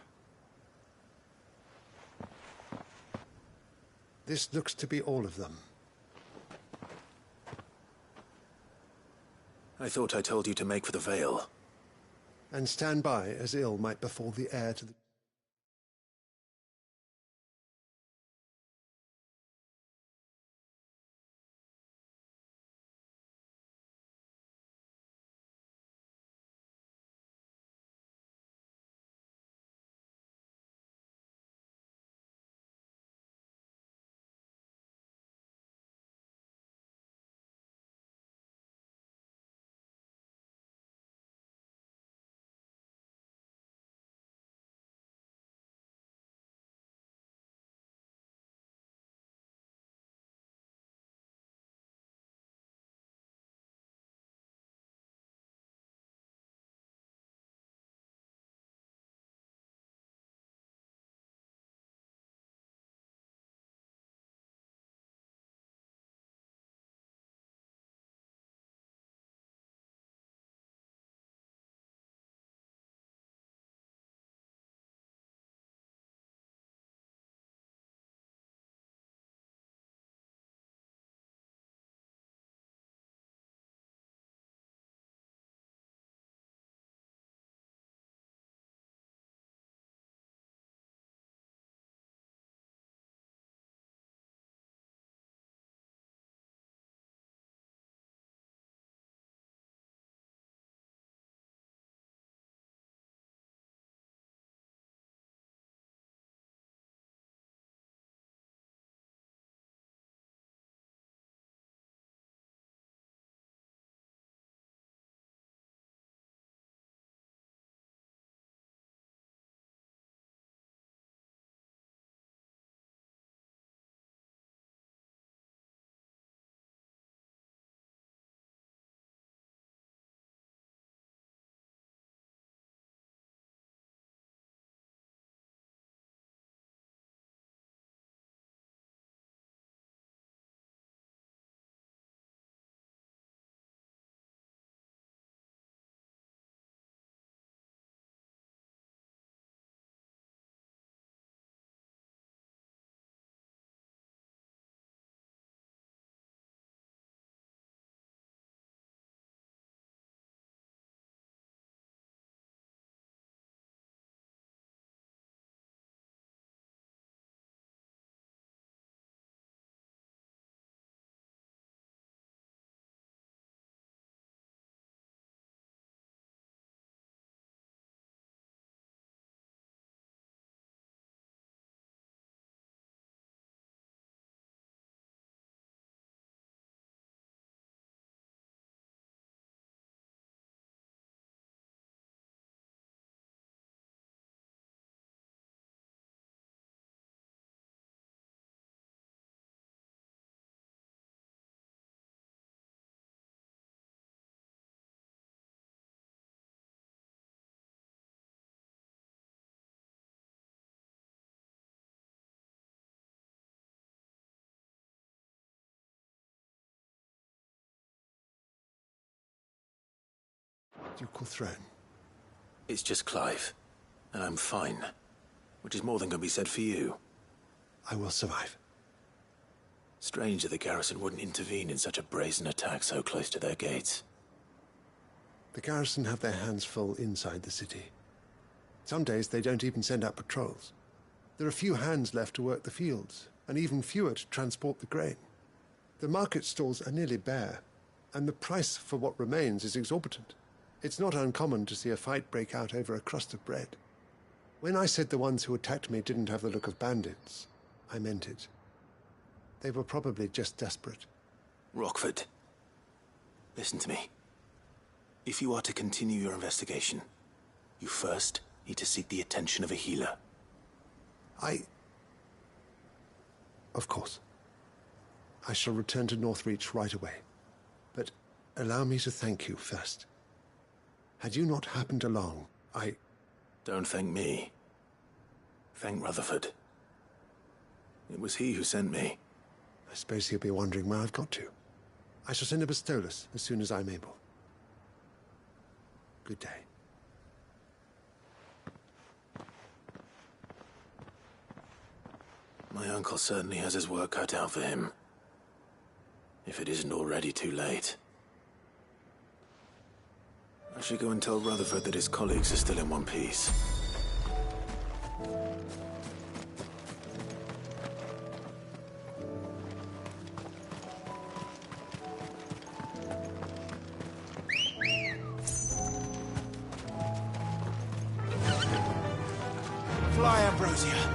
This looks to be all of them. I thought I told you to make for the Vale. And stand by, as ill might befall the heir to the... ducal throne. It's just Clive, and I'm fine. Which is more than can be said for you. I will survive. Strange that the garrison wouldn't intervene in such a brazen attack so close to their gates. The garrison have their hands full inside the city. Some days they don't even send out patrols. There are few hands left to work the fields, and even fewer to transport the grain. The market stalls are nearly bare, and the price for what remains is exorbitant. It's not uncommon to see a fight break out over a crust of bread. When I said the ones who attacked me didn't have the look of bandits, I meant it. They were probably just desperate. Rockford, listen to me. If you are to continue your investigation, you first need to seek the attention of a healer. Of course. I shall return to Northreach right away. But allow me to thank you first. Had you not happened along, Don't thank me. Thank Rutherford. It was he who sent me. I suppose he'll be wondering where I've got to. I shall send a pistolus as soon as I'm able. Good day. My uncle certainly has his work cut out for him. If it isn't already too late. I should go and tell Rutherford that his colleagues are still in one piece. Fly, Ambrosia.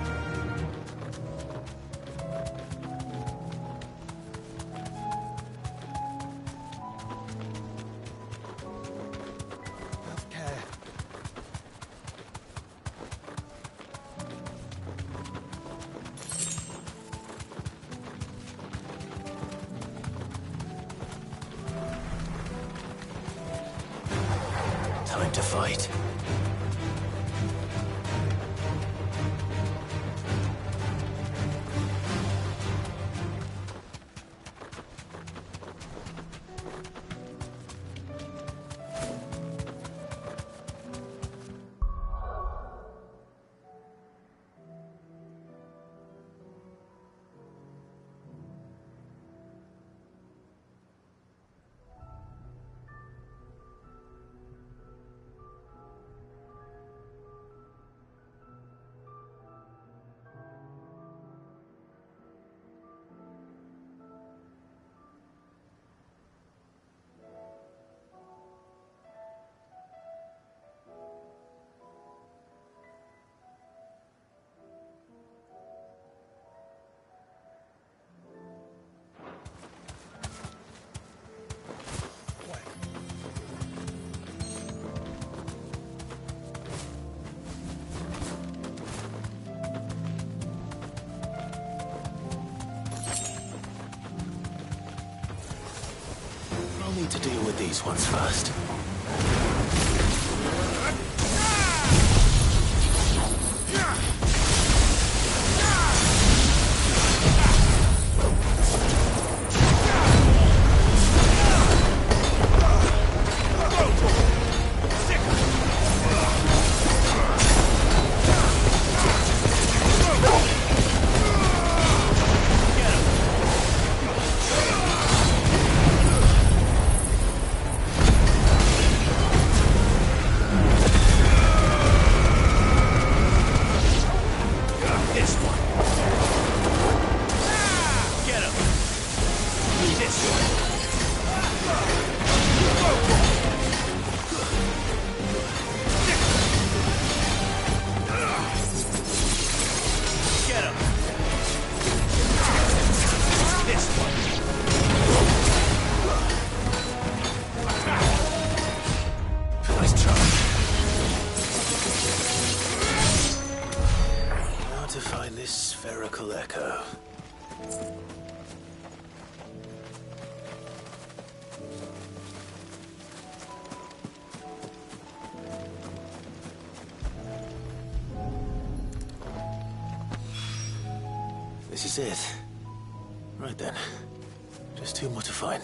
Time to fight. I'll need to deal with these ones first. Spherical echo. This is it. Right then. Just two more to find.